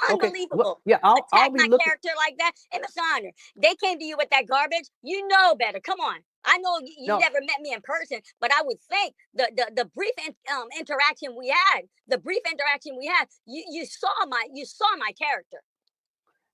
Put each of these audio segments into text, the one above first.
Okay. Well, Unbelievable. yeah, I'll Attack be my looking. character like that. And Mr. Honor, they came to you with that garbage. You know better. Come on. I know you No, never met me in person, but I would think the brief interaction we had, you saw my character.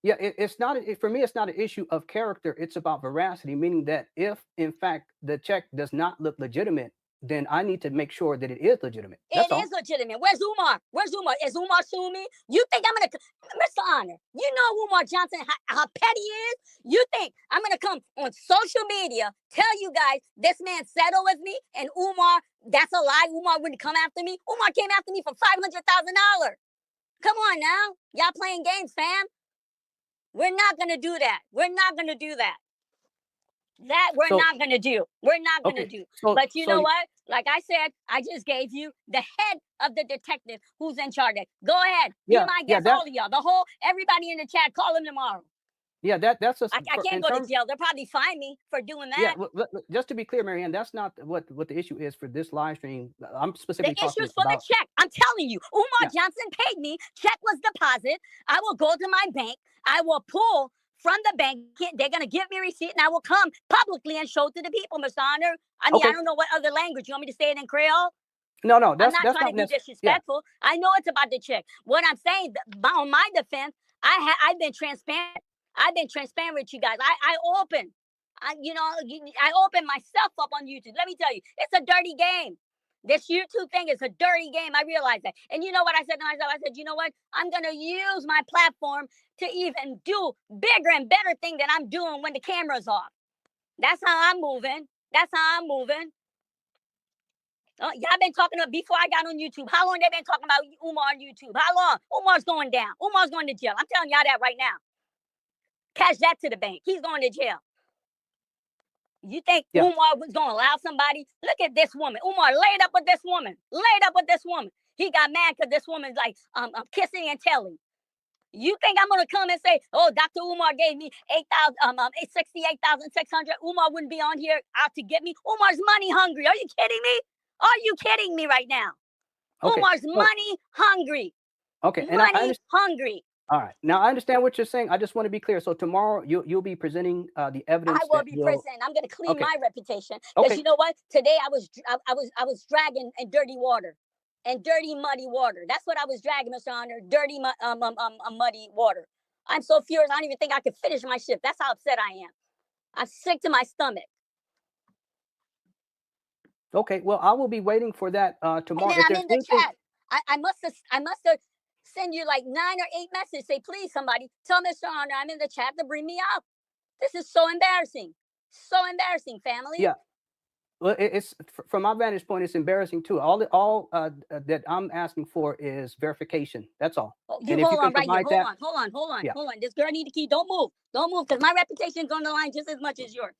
yeah, it's not for me. It's not an issue of character. It's about veracity, meaning that if in fact the check does not look legitimate, then I need to make sure that it is legitimate. It That's is all. legitimate. Where's Umar? Where's Umar? Is Umar suing me? You think I'm gonna, Mr. Honor? You know Umar Johnson, how petty he is. You think I'm gonna come on social media tell you guys this man settled with me and Umar? That's a lie. Umar wouldn't come after me. Umar came after me for $500,000. Come on now, y'all playing games, fam. We're not gonna do that. We're not gonna do that. That we're So not gonna do. We're not gonna okay, do. so But you know what? Like I said, I just gave you the head of the detective who's in charge. Go ahead, be yeah, my yeah, guest, all of y'all, the whole everybody in the chat. Call him tomorrow. that's a I for can't in go to terms. jail. They'll probably fine me for doing Yeah, that. just to be clear, Marianne, that's not what the issue is for this live stream. I'm The specifically talking issue's for the about. check. I'm telling you, Umar Yeah, Johnson paid me. Check was deposit. I will go to my bank. I will pull from the bank. They're gonna give me a receipt, and I will come publicly and show it to the people, Mr. Honor. I mean, I okay. don't know what other language. You want me to say it in Creole? No, no, I'm that's not that's trying not to be necessary. Yeah. disrespectful. I know it's about the check. What I'm saying, on my defense, I've been transparent. I've been transparent with you guys. I open. I open myself up on YouTube. Let me tell you, it's a dirty game. This YouTube thing is a dirty game. I realize that. And you know what I said to myself? I said, you know what? I'm gonna use my platform to even do bigger and better thing than I'm doing when the camera's off. That's how I'm moving. That's how I'm moving. Y'all been talking about before I got on YouTube. How long they been talking about Umar on YouTube? How long? Umar's going down. Umar's going to jail. I'm telling y'all that right now. Cash that to the bank. He's going to jail. You think Yeah. Umar was going to allow somebody? Look at this woman. Umar laid up with this woman. Laid up with this woman. He got mad because this woman's like kissing and telling. You think I'm gonna come and say, "Oh, Dr. Umar gave me 68,600"? Umar wouldn't be on here out to get me. Umar's money hungry. Are you kidding me? Are you kidding me right now? Okay. Umar's So money hungry. okay, and I Money understand. hungry. All right. Now I understand what you're saying. I just want to be clear. So tomorrow you'll be presenting the I evidence will that be will. present. I'm gonna clean Okay. my reputation because Okay. you know what? Today I was dragging in dirty water, and dirty muddy water. That's what I was dragging, Mr. Honor. Dirty muddy water. I'm so furious. I don't even think I could finish my shift. That's how upset I am. I'm sick to my stomach. Okay. Well, I will be waiting for that And tomorrow. then If I'm there's in the anything. chat. I must have send you like 9 or 8 messages. Say, please, somebody tell Mr. Honor I'm in the chat to bring me up. This is so embarrassing. So embarrassing, family. Yeah. Well, it's from my vantage point, it's embarrassing too. All that I'm asking for is verification. That's all. Oh, you And if you hold can on right here. provide Hold that, on, hold on, hold on, yeah. hold on. This girl need to keep. Don't move. Don't move because my reputation's on the line just as much as yours.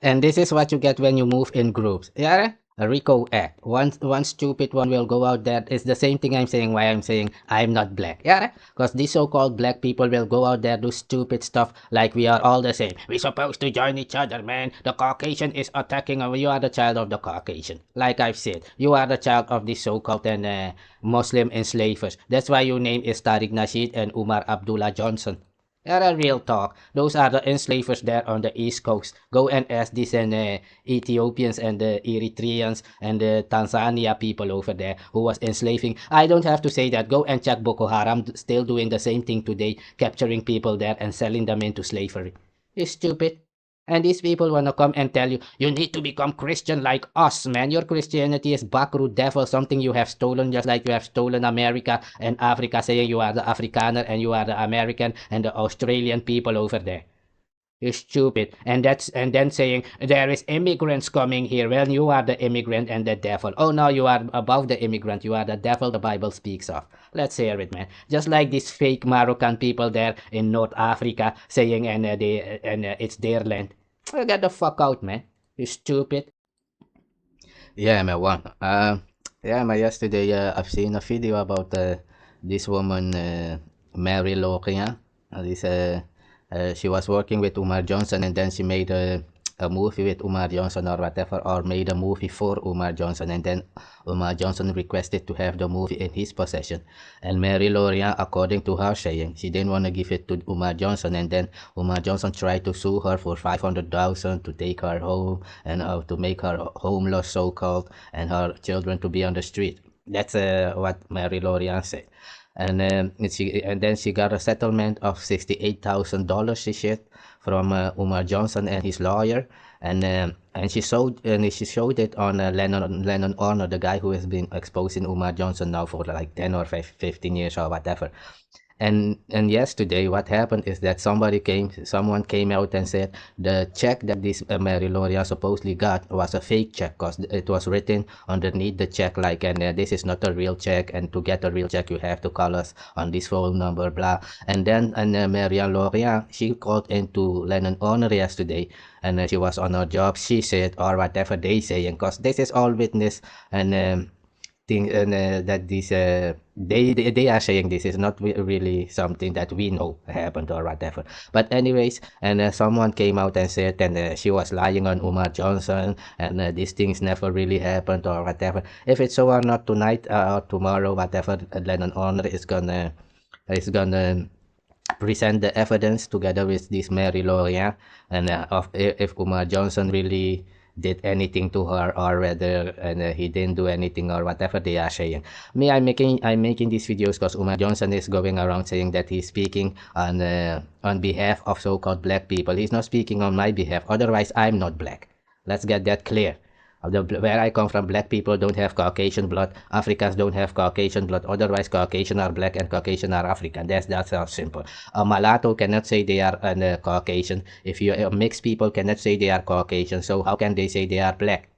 And this is what you get when you move in groups. Yeah? A Rico act. One stupid one will go out there. It's the same thing I'm saying why I'm saying I'm not black. Yeah? Because these so-called black people will go out there do stupid stuff like we are all the same. We're supposed to join each other, man. The Caucasian is attacking us. You are the child of the Caucasian. Like I've said, you are the child of the so-called Muslim enslavers. That's why your name is Tariq Nasheed and Umar Abdullah Johnson. Yeah, real talk. Those are the enslavers there on the East Coast. Go and ask these Ethiopians and the Eritreans and the Tanzania people over there who was enslaving. I don't have to say that. Go and check Boko Haram still doing the same thing today, capturing people there and selling them into slavery. You stupid. And these people wanna come and tell you, you need to become Christian like us, man. Your Christianity is backroot devil, something you have stolen just like you have stolen America and Africa, saying you are the Afrikaner and you are the American and the Australian people over there. You stupid. And then saying there is immigrants coming here. Well, you are the immigrant and the devil. Oh no, you are above the immigrant. You are the devil the Bible speaks of. Let's hear it, man. Just like these fake Moroccan people there in North Africa saying it's their land. Oh, get the fuck out, man. You stupid. Yeah, man. One. Yeah, man. Yesterday, I've seen a video about this woman, Mary Lokia. This she was working with Umar Johnson, and then she made a movie with Umar Johnson or whatever, or made a movie for Umar Johnson, and then Umar Johnson requested to have the movie in his possession. And Mary Lorian, according to her saying, she didn't want to give it to Umar Johnson, and then Umar Johnson tried to sue her for $500,000 to take her home and to make her homeless, so-called, and her children to be on the street. That's what Mary Lorian said. And then she got a settlement of $68,000, she said, from Umar Johnson and his lawyer, and she showed it on Lennon Honor, the guy who has been exposing Umar Johnson now for like 10 or 15 years or whatever. And yesterday, what happened is that someone came out and said the check that this Mary Loria supposedly got was a fake check, because it was written underneath the check like, and this is not a real check, and to get a real check you have to call us on this phone number, blah. And then Mary Loria, she called into Lennon Honor yesterday, and she was on her job, she said, or whatever they saying, because this is all witness, and that this they are saying this is not really something that we know happened or whatever. But anyways, and someone came out and said, and she was lying on Umar Johnson, and these things never really happened or whatever. If it's so or not tonight or tomorrow, whatever, Lennon Honor is gonna present the evidence together with this Mary Lorian, and of if Umar Johnson really did anything to her, or whether he didn't do anything, or whatever they are saying. Me, I'm making these videos because Umar Johnson is going around saying that he's speaking on behalf of so-called black people. He's not speaking on my behalf. Otherwise, I'm not black. Let's get that clear. Where I come from, black people don't have Caucasian blood. Africans don't have Caucasian blood. Otherwise, Caucasian are black and Caucasian are African. That's how simple. A mulatto cannot say they are Caucasian. If you mixed people cannot say they are Caucasian, so how can they say they are black?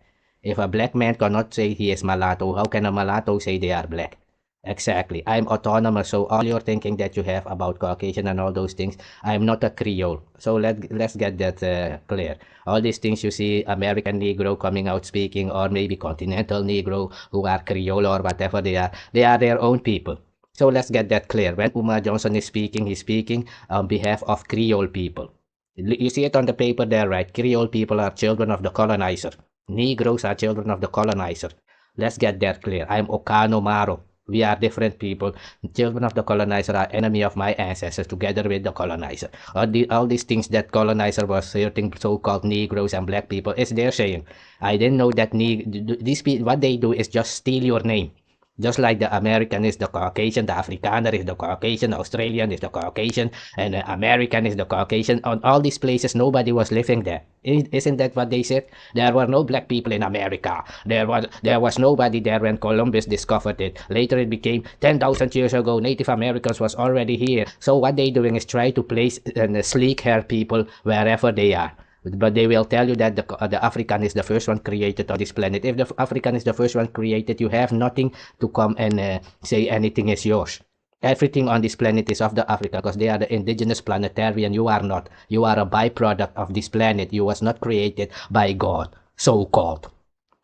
If a black man cannot say he is mulatto, how can a mulatto say they are black? Exactly. I'm autonomous, so all you're thinking that you have about Caucasian and all those things, I'm not a Creole. So let's get that clear. All these things you see, American Negro coming out speaking, or maybe Continental Negro who are Creole or whatever they are their own people. So let's get that clear. When Umar Johnson is speaking, he's speaking on behalf of Creole people. You see it on the paper there, right? Creole people are children of the colonizer. Negroes are children of the colonizer. Let's get that clear. I'm OKHANO Maro. We are different people. Children of the colonizer are enemy of my ancestors together with the colonizer. All these things that colonizer was hurting so-called Negroes and black people is their saying. I didn't know that these people, what they do is just steal your name. Just like the American is the Caucasian, the Afrikaner is the Caucasian, the Australian is the Caucasian, and the American is the Caucasian. On all these places, nobody was living there. Isn't that what they said? There were no black people in America. There was nobody there when Columbus discovered it. Later it became 10,000 years ago. Native Americans was already here. So what they doing is try to place sleek hair people wherever they are. But they will tell you that the African is the first one created on this planet. If the African is the first one created, you have nothing to come and say anything is yours. Everything on this planet is of the Africa, because they are the indigenous planetarian. You are not. You are a byproduct of this planet. You was not created by God, so-called.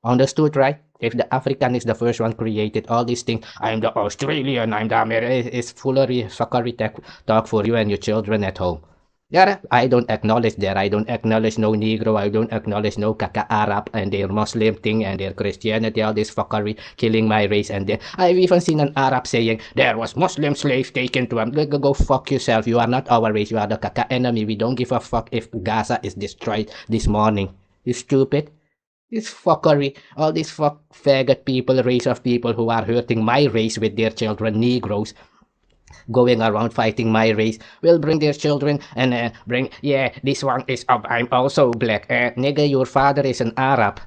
Understood, right? If the African is the first one created, all these things, I'm the Australian, I'm the American, it's foolery, fuckery talk for you and your children at home. Yeah, I don't acknowledge that. I don't acknowledge no Negro. I don't acknowledge no Kaka Arab and their Muslim thing and their Christianity, all this fuckery, killing my race. And I've even seen an Arab saying, there was Muslim slaves taken to them. Go fuck yourself. You are not our race. You are the Kaka enemy. We don't give a fuck if Gaza is destroyed this morning. You stupid. This fuckery. All these faggot people, race of people who are hurting my race with their children, Negroes, going around fighting my race, will bring their children and this one is I'm also black. Nigga, your father is an Arab.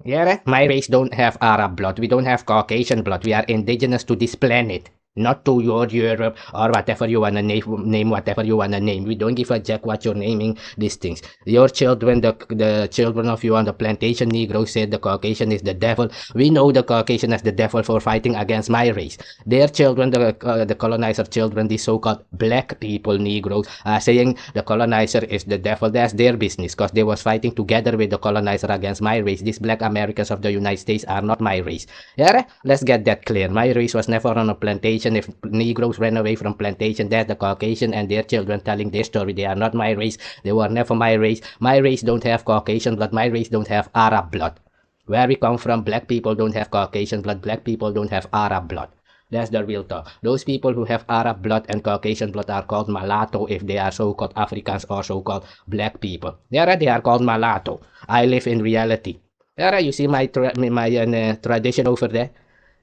Yeah, my race don't have Arab blood. We don't have Caucasian blood. We are indigenous to this planet. Not to your Europe or whatever you wanna name whatever you wanna name. We don't give a jack what you're naming these things. Your children, the children of you on the plantation Negro said the Caucasian is the devil. We know the Caucasian is the devil for fighting against my race. Their children, the colonizer children, these so-called black people, Negroes, are saying the colonizer is the devil. That's their business, because they was fighting together with the colonizer against my race. These black Americans of the United States are not my race. Yeah, let's get that clear. My race was never on a plantation plantation. If Negroes ran away from plantation, that's the Caucasian and their children telling their story. They are not my race. They were never my race. My race don't have Caucasian blood. My race don't have Arab blood. Where we come from, black people don't have Caucasian blood. Black people don't have Arab blood. That's the real talk. Those people who have Arab blood and Caucasian blood are called mulatto if they are so-called Africans or so-called black people. There they are called mulatto. I live in reality. There you see my tradition over there?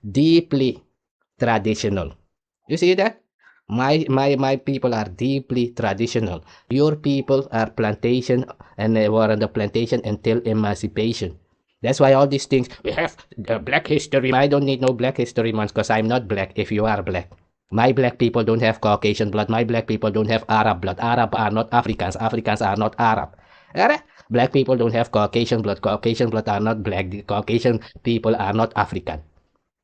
Deeply traditional. You see that? My people are deeply traditional. Your people are plantation and they were on the plantation until emancipation. That's why all these things, we have black history. I don't need no black history months because I'm not black if you are black. My black people don't have Caucasian blood. My black people don't have Arab blood. Arab are not Africans. Africans are not Arab. Black people don't have Caucasian blood. Caucasian blood are not black. The Caucasian people are not African.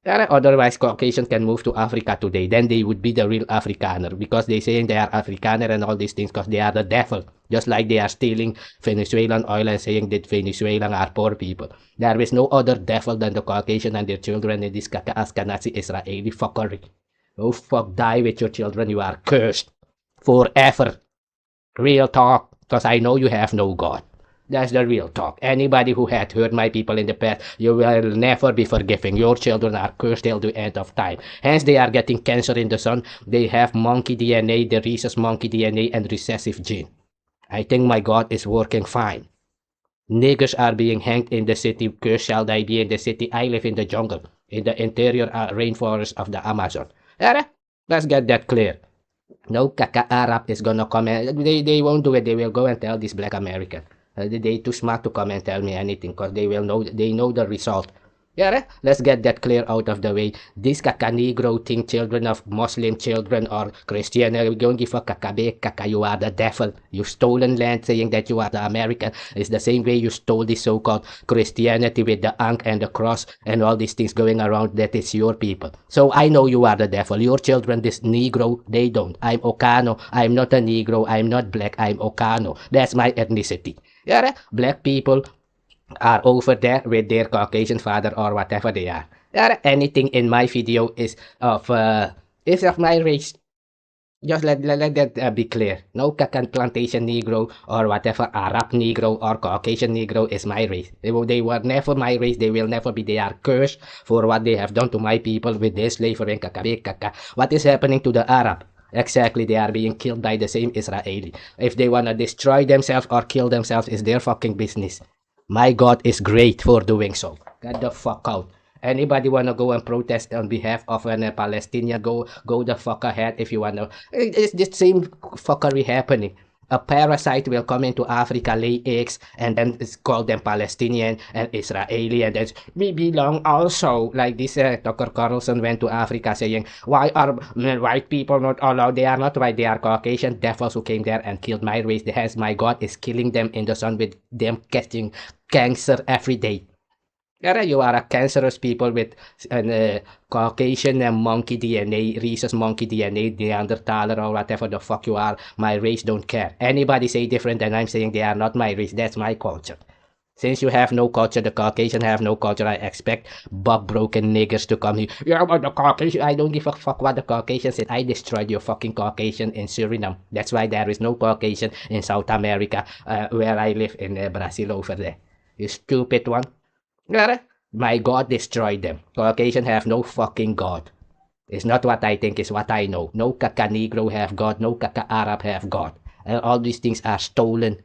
Otherwise, Caucasian can move to Africa today. Then they would be the real Afrikaner because they saying they are Afrikaner and all these things because they are the devil. Just like they are stealing Venezuelan oil and saying that Venezuelan are poor people. There is no other devil than the Caucasian and their children in this Ashkenazi Israeli fuckery. Oh fuck, die with your children. You are cursed forever. Real talk, because I know you have no God. That's the real talk. Anybody who had hurt my people in the past, you will never be forgiving. Your children are cursed till the end of time. Hence, they are getting cancer in the sun. They have monkey DNA, the rhesus monkey DNA, and recessive gene. I think my God is working fine. Niggers are being hanged in the city. Cursed shall they be in the city. I live in the jungle, in the interior rainforest of the Amazon. Let's get that clear. No kaka Arab is gonna come and they won't do it. They will go and tell this black American. They too smart to come and tell me anything because they know the result. Let's get that clear out of the way. This kaka Negro thing, children of Muslim children or Christian, we don't give a kaka, you are the devil. You stolen land saying that you are the American. It's the same way you stole this so-called Christianity with the ankh and the cross and all these things going around. That is your people. So I know you are the devil. Your children, this Negro, they don't. I'm Ohkano. I'm not a Negro. I'm not black. I'm Ohkano. That's my ethnicity. Black people are over there with their Caucasian father or whatever they are. Anything in my video is of my race. Just let that be clear. No Kakan plantation Negro or whatever Arab Negro or Caucasian Negro is my race. They were never my race. They will never be. They are cursed for what they have done to my people with their slavery and kaka. What is happening to the Arab? Exactly, they are being killed by the same Israeli. If they wanna destroy themselves or kill themselves, is their fucking business. My God is great for doing so. Get the fuck out. Anybody wanna go and protest on behalf of a Palestinian, go the fuck ahead if you wanna. It's the same fuckery happening. A parasite will come into Africa, lay eggs, and then it's called them Palestinian and Israeli, and then we belong also. Like this, Tucker Carlson went to Africa saying, why are white people not allowed? They are not white, they are Caucasian devils who came there and killed my race. Hence, my God is killing them in the sun with them catching cancer every day. You are a cancerous people with Caucasian and monkey DNA, rhesus monkey DNA, Neanderthaler or whatever the fuck you are. My race don't care. Anybody say different and I'm saying they are not my race. That's my culture. Since you have no culture, the Caucasian have no culture, I expect Bob broken niggers to come here. Yeah, but the Caucasian, I don't give a fuck what the Caucasian said. I destroyed your fucking Caucasian in Suriname. That's why there is no Caucasian in South America, where I live in Brazil over there. You stupid one. My God destroyed them. Caucasian have no fucking God. It's not what I think, it's what I know. No kaka Negro have God, no kaka Arab have God. And all these things are stolen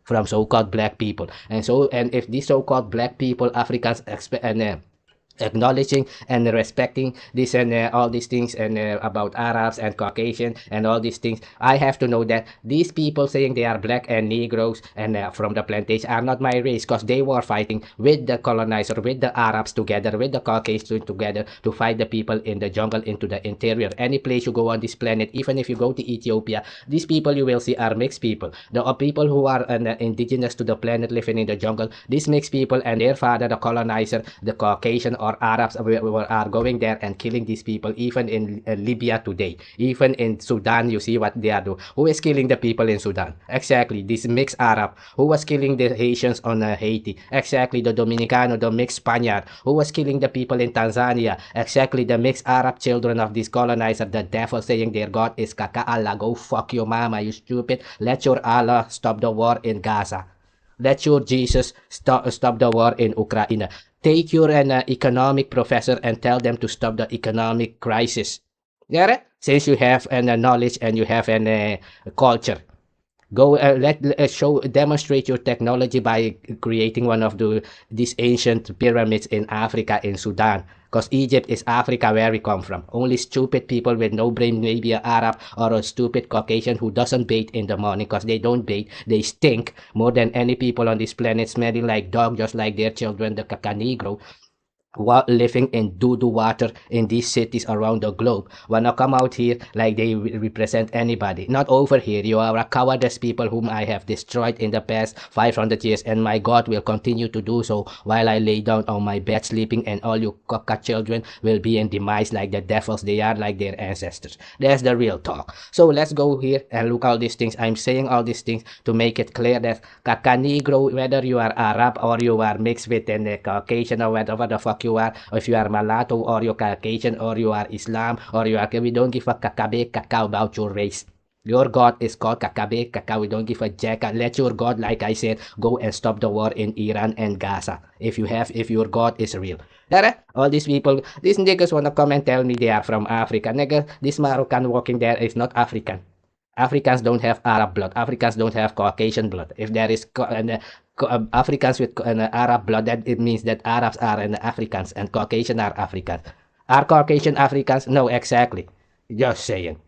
from so-called black people. And if these so-called black people, Africans, acknowledging and respecting this and all these things and about Arabs and Caucasian and all these things, I have to know that these people saying they are black and Negroes and from the plantation are not my race because they were fighting with the colonizer, with the Arabs together, with the Caucasians together to fight the people in the jungle into the interior. Any place you go on this planet, even if you go to Ethiopia, these people you will see are mixed people. The people who are indigenous to the planet living in the jungle, these mixed people and their father, the colonizer, the Caucasian or or Arabs are going there and killing these people, even in Libya today, even in Sudan. You see what they are doing. Who is killing the people in Sudan? Exactly, this mixed Arab. Who was killing the Haitians on Haiti? Exactly, the Dominicano, the mixed Spaniard. Who was killing the people in Tanzania? Exactly, the mixed Arab children of this colonizer. The devil saying their God is Kaka Allah. Go fuck your mama, you stupid. Let your Allah stop the war in Gaza. Let your Jesus stop the war in Ukraine. Take your economic professor and tell them to stop the economic crisis. Yeah, since you have knowledge and you have culture. Go demonstrate your technology by creating one of these ancient pyramids in Africa, in Sudan. Because Egypt is Africa, where we come from. Only stupid people with no brain, maybe an Arab or a stupid Caucasian who doesn't bathe in the morning, because they don't bathe. They stink more than any people on this planet, smelling like dog, just like their children, the Cacanegro, living in doo-doo water in these cities around the globe, wanna come out here like they represent anybody. Not over here. You are a cowardice people whom I have destroyed in the past 500 years, and my God will continue to do so while I lay down on my bed sleeping, and all you coca children will be in demise like the devils they are, like their ancestors. That's the real talk. So let's go here and look all these things. I'm saying all these things to make it clear that Cacanegro, whether you are Arab or you are mixed with a Caucasian or whatever the fuck you are, or if you are mulatto or you're Caucasian or you are Islam or you are, we don't give a kakabe kakao about your race. Your God is called Kakabe Kakao. We don't give a jack. Let your God, like I said, go and stop the war in Iran and Gaza. If your God is real. All these people, these niggas wanna come and tell me they are from Africa. Nigga, this Moroccan walking there is not African. Africans don't have Arab blood. Africans don't have Caucasian blood. If there is Africans with Arab blood, then it means that Arabs are Africans and Caucasian are Africans. Are Caucasian Africans? No, exactly. Just saying.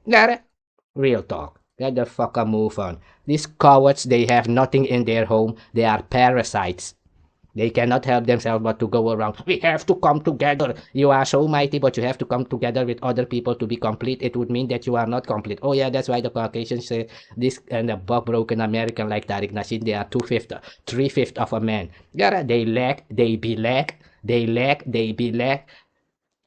Real talk. Get the fuck a move on. These cowards, they have nothing in their home. They are parasites. They cannot help themselves but to go around. We have to come together. You are so mighty, but you have to come together with other people to be complete. It would mean that you are not complete. Oh yeah, that's why the Caucasians say this and the broken American like Tariq Nasheed, they are 3/5 of a man. Yeah, they lack, they be lack, they lack, they be lack.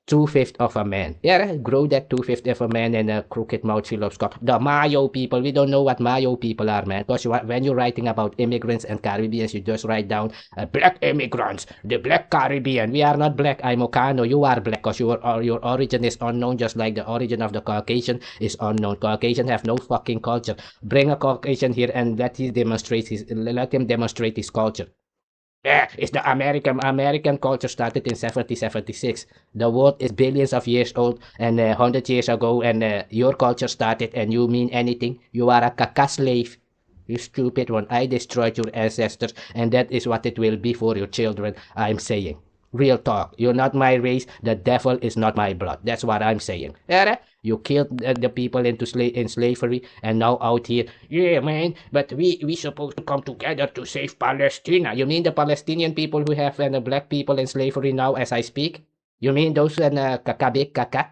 2/5 of a man. Yeah, grow that 2/5 of a man and a crooked mouth full of Scott. The Mayo people, we don't know what Mayo people are, man. Because when you're writing about immigrants and Caribbeans, you just write down black immigrants, the black Caribbean. We are not black. I'm Ohkano. You are black because your origin is unknown, just like the origin of the Caucasian is unknown. Caucasian have no fucking culture. Bring a Caucasian here and let him demonstrate his culture. Yeah, it's the American culture started in 1776. The world is billions of years old, and 100 years ago, and your culture started, and you mean anything? You are a caca slave. You stupid one. I destroyed your ancestors, and that is what it will be for your children, I'm saying. Real talk. You're not my race. The devil is not my blood. That's what I'm saying. You killed the people in slavery, and now out here, yeah, man, but we supposed to come together to save Palestine. You mean the Palestinian people who have black people in slavery now as I speak? You mean those kakabik kaka?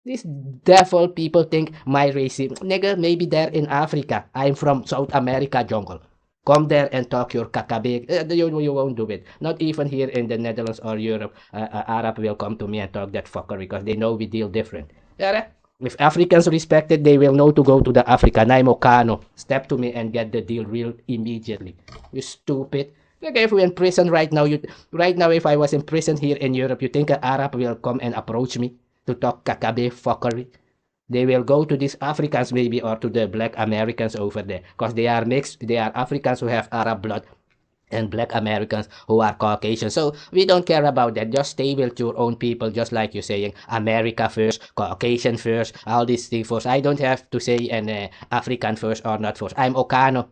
These devil people think my race, nigga, maybe they're in Africa. I'm from South America jungle. Come there and talk your kakabig. You won't do it. Not even here in the Netherlands or Europe. Arab will come to me and talk that fucker because they know we deal different. If Africans respect it, they will know to go to the African. I'm Ohkano. Step to me and get the deal real immediately. You stupid. Like if we're in prison right now, if I was in prison here in Europe, you think an Arab will come and approach me to talk kakabe fuckery? They will go to these Africans maybe or to the black Americans over there because they are mixed. They are Africans who have Arab blood and black Americans who are Caucasian. So we don't care about that. Just stay with your own people, just like you're saying America first, Caucasian first, all these things first. I don't have to say an African first or not first. I'm Ohkano.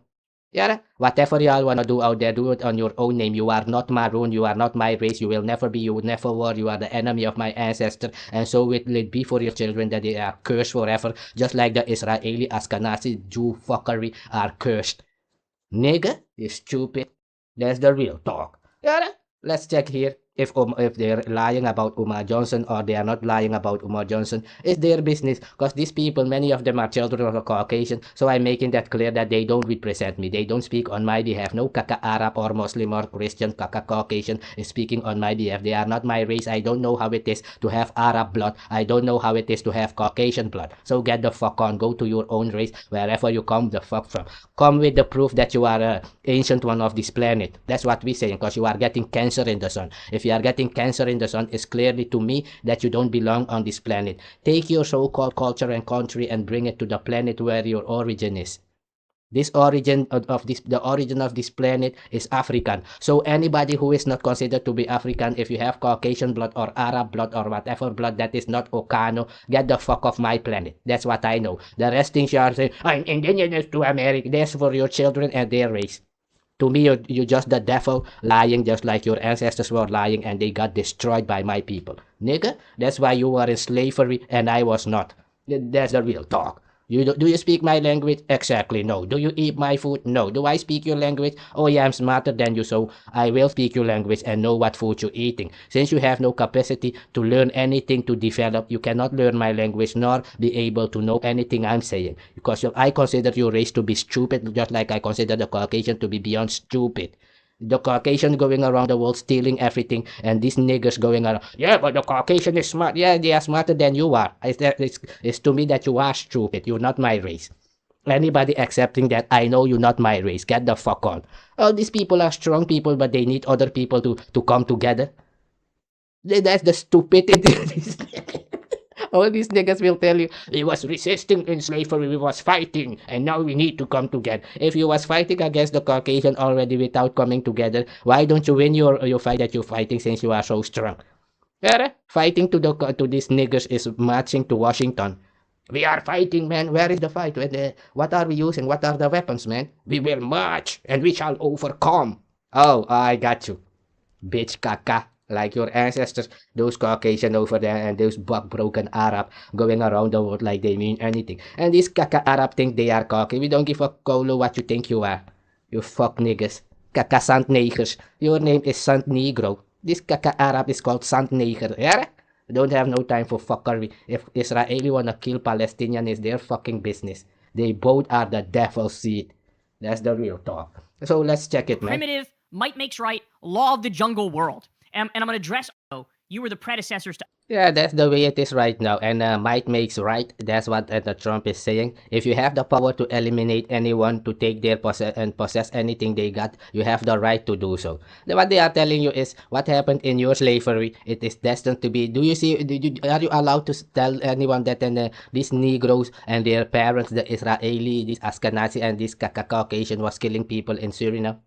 Yeah, whatever y'all wanna do out there, do it on your own name. You are not Maroon, you are not my race, you will never be, you will never were, you are the enemy of my ancestor, and so will it be for your children that they are cursed forever, just like the Israeli Ashkenazi Jew fuckery are cursed. Nigga, you stupid. That's the real talk. Yeah, let's check here. If they're lying about Uma Johnson or they are not lying about Uma Johnson, it's their business. Because these people, many of them are children of a Caucasian, so I'm making that clear that they don't represent me. They don't speak on my behalf. No kaka Arab or Muslim or Christian kaka Caucasian is speaking on my behalf. They are not my race. I don't know how it is to have Arab blood. I don't know how it is to have Caucasian blood. So get the fuck on. Go to your own race, wherever you come the fuck from. Come with the proof that you are an ancient one of this planet. That's what we're saying, because you are getting cancer in the sun. If you are getting cancer in the sun, it's clearly to me that you don't belong on this planet. Take your so-called culture and country and bring it to the planet where your origin is. The origin of this planet is African. So anybody who is not considered to be African, if you have Caucasian blood or Arab blood or whatever blood that is not OKHANO, get the fuck off my planet. That's what I know. The rest things you are saying, I'm indigenous to America. That's for your children and their race. To me, you're just the devil lying, just like your ancestors were lying and they got destroyed by my people. Nigga, that's why you were in slavery and I was not. That's the real talk. Do you speak my language? Exactly, no. Do you eat my food? No. Do I speak your language? Oh yeah, I'm smarter than you, so I will speak your language and know what food you're eating. Since you have no capacity to learn anything to develop, you cannot learn my language nor be able to know anything I'm saying. Because I consider your race to be stupid, just like I consider the Caucasian to be beyond stupid. The Caucasian going around the world stealing everything, and these niggers going around, yeah, but the Caucasian is smart. Yeah, they are smarter than you are. It's to me that you are stupid. You're not my race. Anybody accepting that, I know you're not my race. Get the fuck on. Oh, these people are strong people, but they need other people to come together. That's the stupidity. All these niggas will tell you, we was resisting in slavery, we was fighting, and now we need to come together. If you was fighting against the Caucasian already without coming together, why don't you win your fight that you're fighting since you are so strong? Yeah, fighting to these niggers is marching to Washington. We are fighting, man. Where is the fight? What are we using? What are the weapons, man? We will march, and we shall overcome. Oh, I got you. Bitch caca. Like your ancestors, those Caucasian over there and those broken Arab going around the world like they mean anything. And these caca Arab think they are cocky. We don't give a colo what you think you are. You fuck niggas. Caca Sant Negers. Your name is Sant Negro. This caca Arab is called Sant Neger. Yeah? Don't have no time for fuckery. If Israeli wanna kill Palestinian, it's their fucking business. They both are the devil's seed. That's the real talk. So let's check it, man. Primitive, might makes right, law of the jungle world. And I'm going to address, you were the predecessors to Yeah, that's the way it is right now. And might makes right. That's what the Trump is saying. If you have the power to eliminate anyone, to take their possess anything they got, you have the right to do so. What they are telling you is what happened in your slavery. It is destined to be. Do you see? Are you allowed to tell anyone that these Negroes and their parents, the Israeli, this Ashkenazi, and this Caucasian was killing people in Suriname?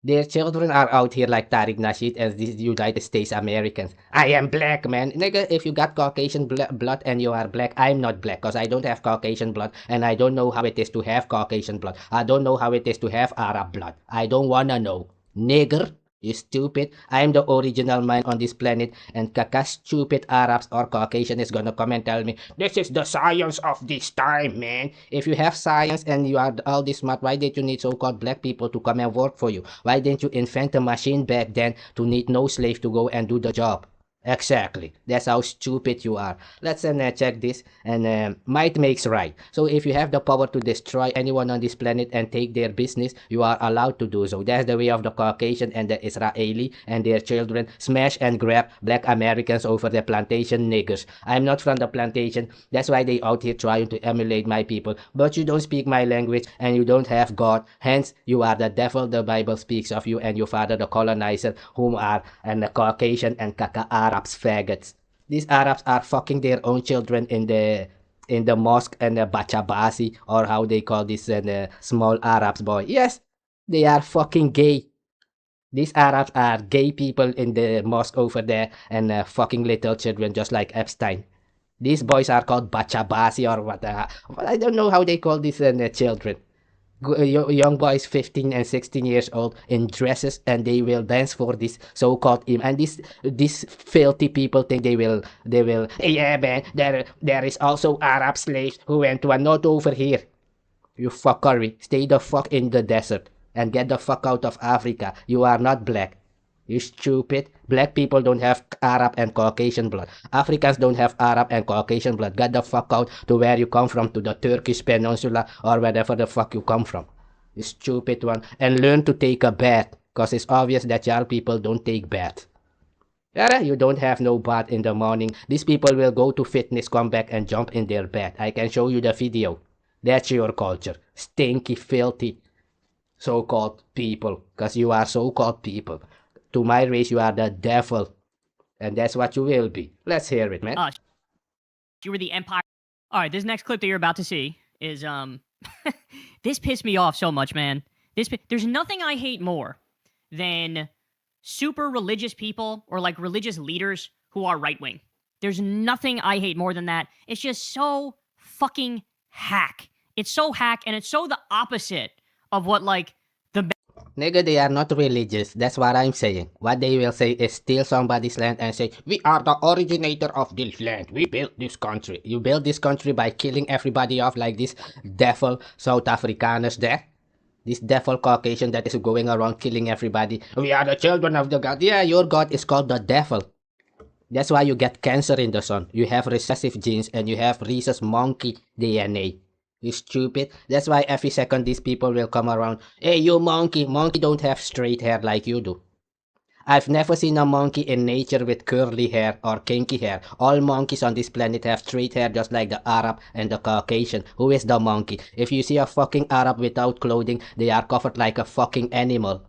Their children are out here like Tariq Nasheed and these United States Americans. I am black, man. Nigga, if you got Caucasian blood and you are black, I'm not black because I don't have Caucasian blood and I don't know how it is to have Caucasian blood. I don't know how it is to have Arab blood. I don't wanna know. Nigger, you stupid. I'm the original man on this planet and kaka stupid Arabs or Caucasian is gonna come and tell me, this is the science of this time, man. If you have science and you are all this smart, why did you need so-called black people to come and work for you? Why didn't you invent a machine back then to need no slave to go and do the job? Exactly. That's how stupid you are. Let's check this. And might makes right. So if you have the power to destroy anyone on this planet and take their business, you are allowed to do so. That's the way of the Caucasian and the Israeli and their children. Smash and grab black Americans over the plantation niggers. I'm not from the plantation. That's why they out here trying to emulate my people. But you don't speak my language and you don't have God. Hence, you are the devil the Bible speaks of you and your father the colonizer, whom are and the Caucasian and Kaka Arabs faggots. These Arabs are fucking their own children in the mosque and the Bachabasi or how they call this small Arabs boy. Yes, they are fucking gay. These Arabs are gay people in the mosque over there and fucking little children just like Epstein. These boys are called Bachabasi or what. I don't know how they call these children. Young boys 15 and 16 years old in dresses and they will dance for this so-called and these filthy people think they will yeah man, there is also Arab slaves who went to not over here. You fuckery, stay the fuck in the desert and get the fuck out of Africa. You are not black. You stupid. Black people don't have Arab and Caucasian blood. Africans don't have Arab and Caucasian blood. Get the fuck out to where you come from, to the Turkish peninsula or wherever the fuck you come from. You stupid one. And learn to take a bath. Because it's obvious that your people don't take baths. Yeah, you don't have no bath in the morning. These people will go to fitness, come back and jump in their bed. I can show you the video. That's your culture. Stinky, filthy, so-called people. Because you are so-called people. To my race, you are the devil. And that's what you will be. Let's hear it, man. You were the empire. All right, this next clip that you're about to see is this pissed me off so much, man. There's nothing I hate more than super religious people or like religious leaders who are right wing. There's nothing I hate more than that. It's just so fucking hack. It's so hack, and it's so the opposite of what like the Nigga, they are not religious. That's what I'm saying. What they will say is steal somebody's land and say, we are the originator of this land. We built this country. You built this country by killing everybody off like this devil South Afrikaners there. This devil Caucasian that is going around killing everybody. We are the children of the God. Yeah, your God is called the devil. That's why you get cancer in the sun. You have recessive genes and you have rhesus monkey DNA. You stupid. That's why every second these people will come around. Hey, you monkey. Monkey don't have straight hair like you do. I've never seen a monkey in nature with curly hair or kinky hair. All monkeys on this planet have straight hair just like the Arab and the Caucasian. Who is the monkey? If you see a fucking Arab without clothing, they are covered like a fucking animal.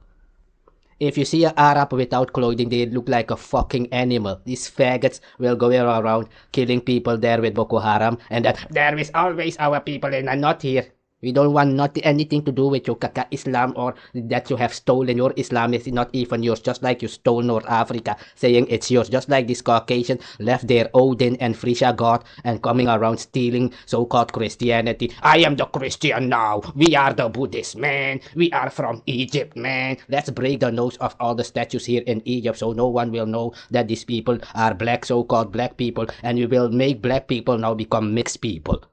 If you see an Arab without clothing, they look like a fucking animal. These faggots will go around killing people there with Boko Haram, and that there is always our people and I'm not here. We don't want anything to do with your kaka Islam or that you have stolen. Your Islam is not even yours, just like you stole North Africa, saying it's yours. Just like this Caucasian left their Odin and Frisha god and coming around stealing so-called Christianity. I am the Christian now. We are the Buddhists, man. We are from Egypt, man. Let's break the nose of all the statues here in Egypt so no one will know that these people are black, so-called black people, and we will make black people now become mixed people.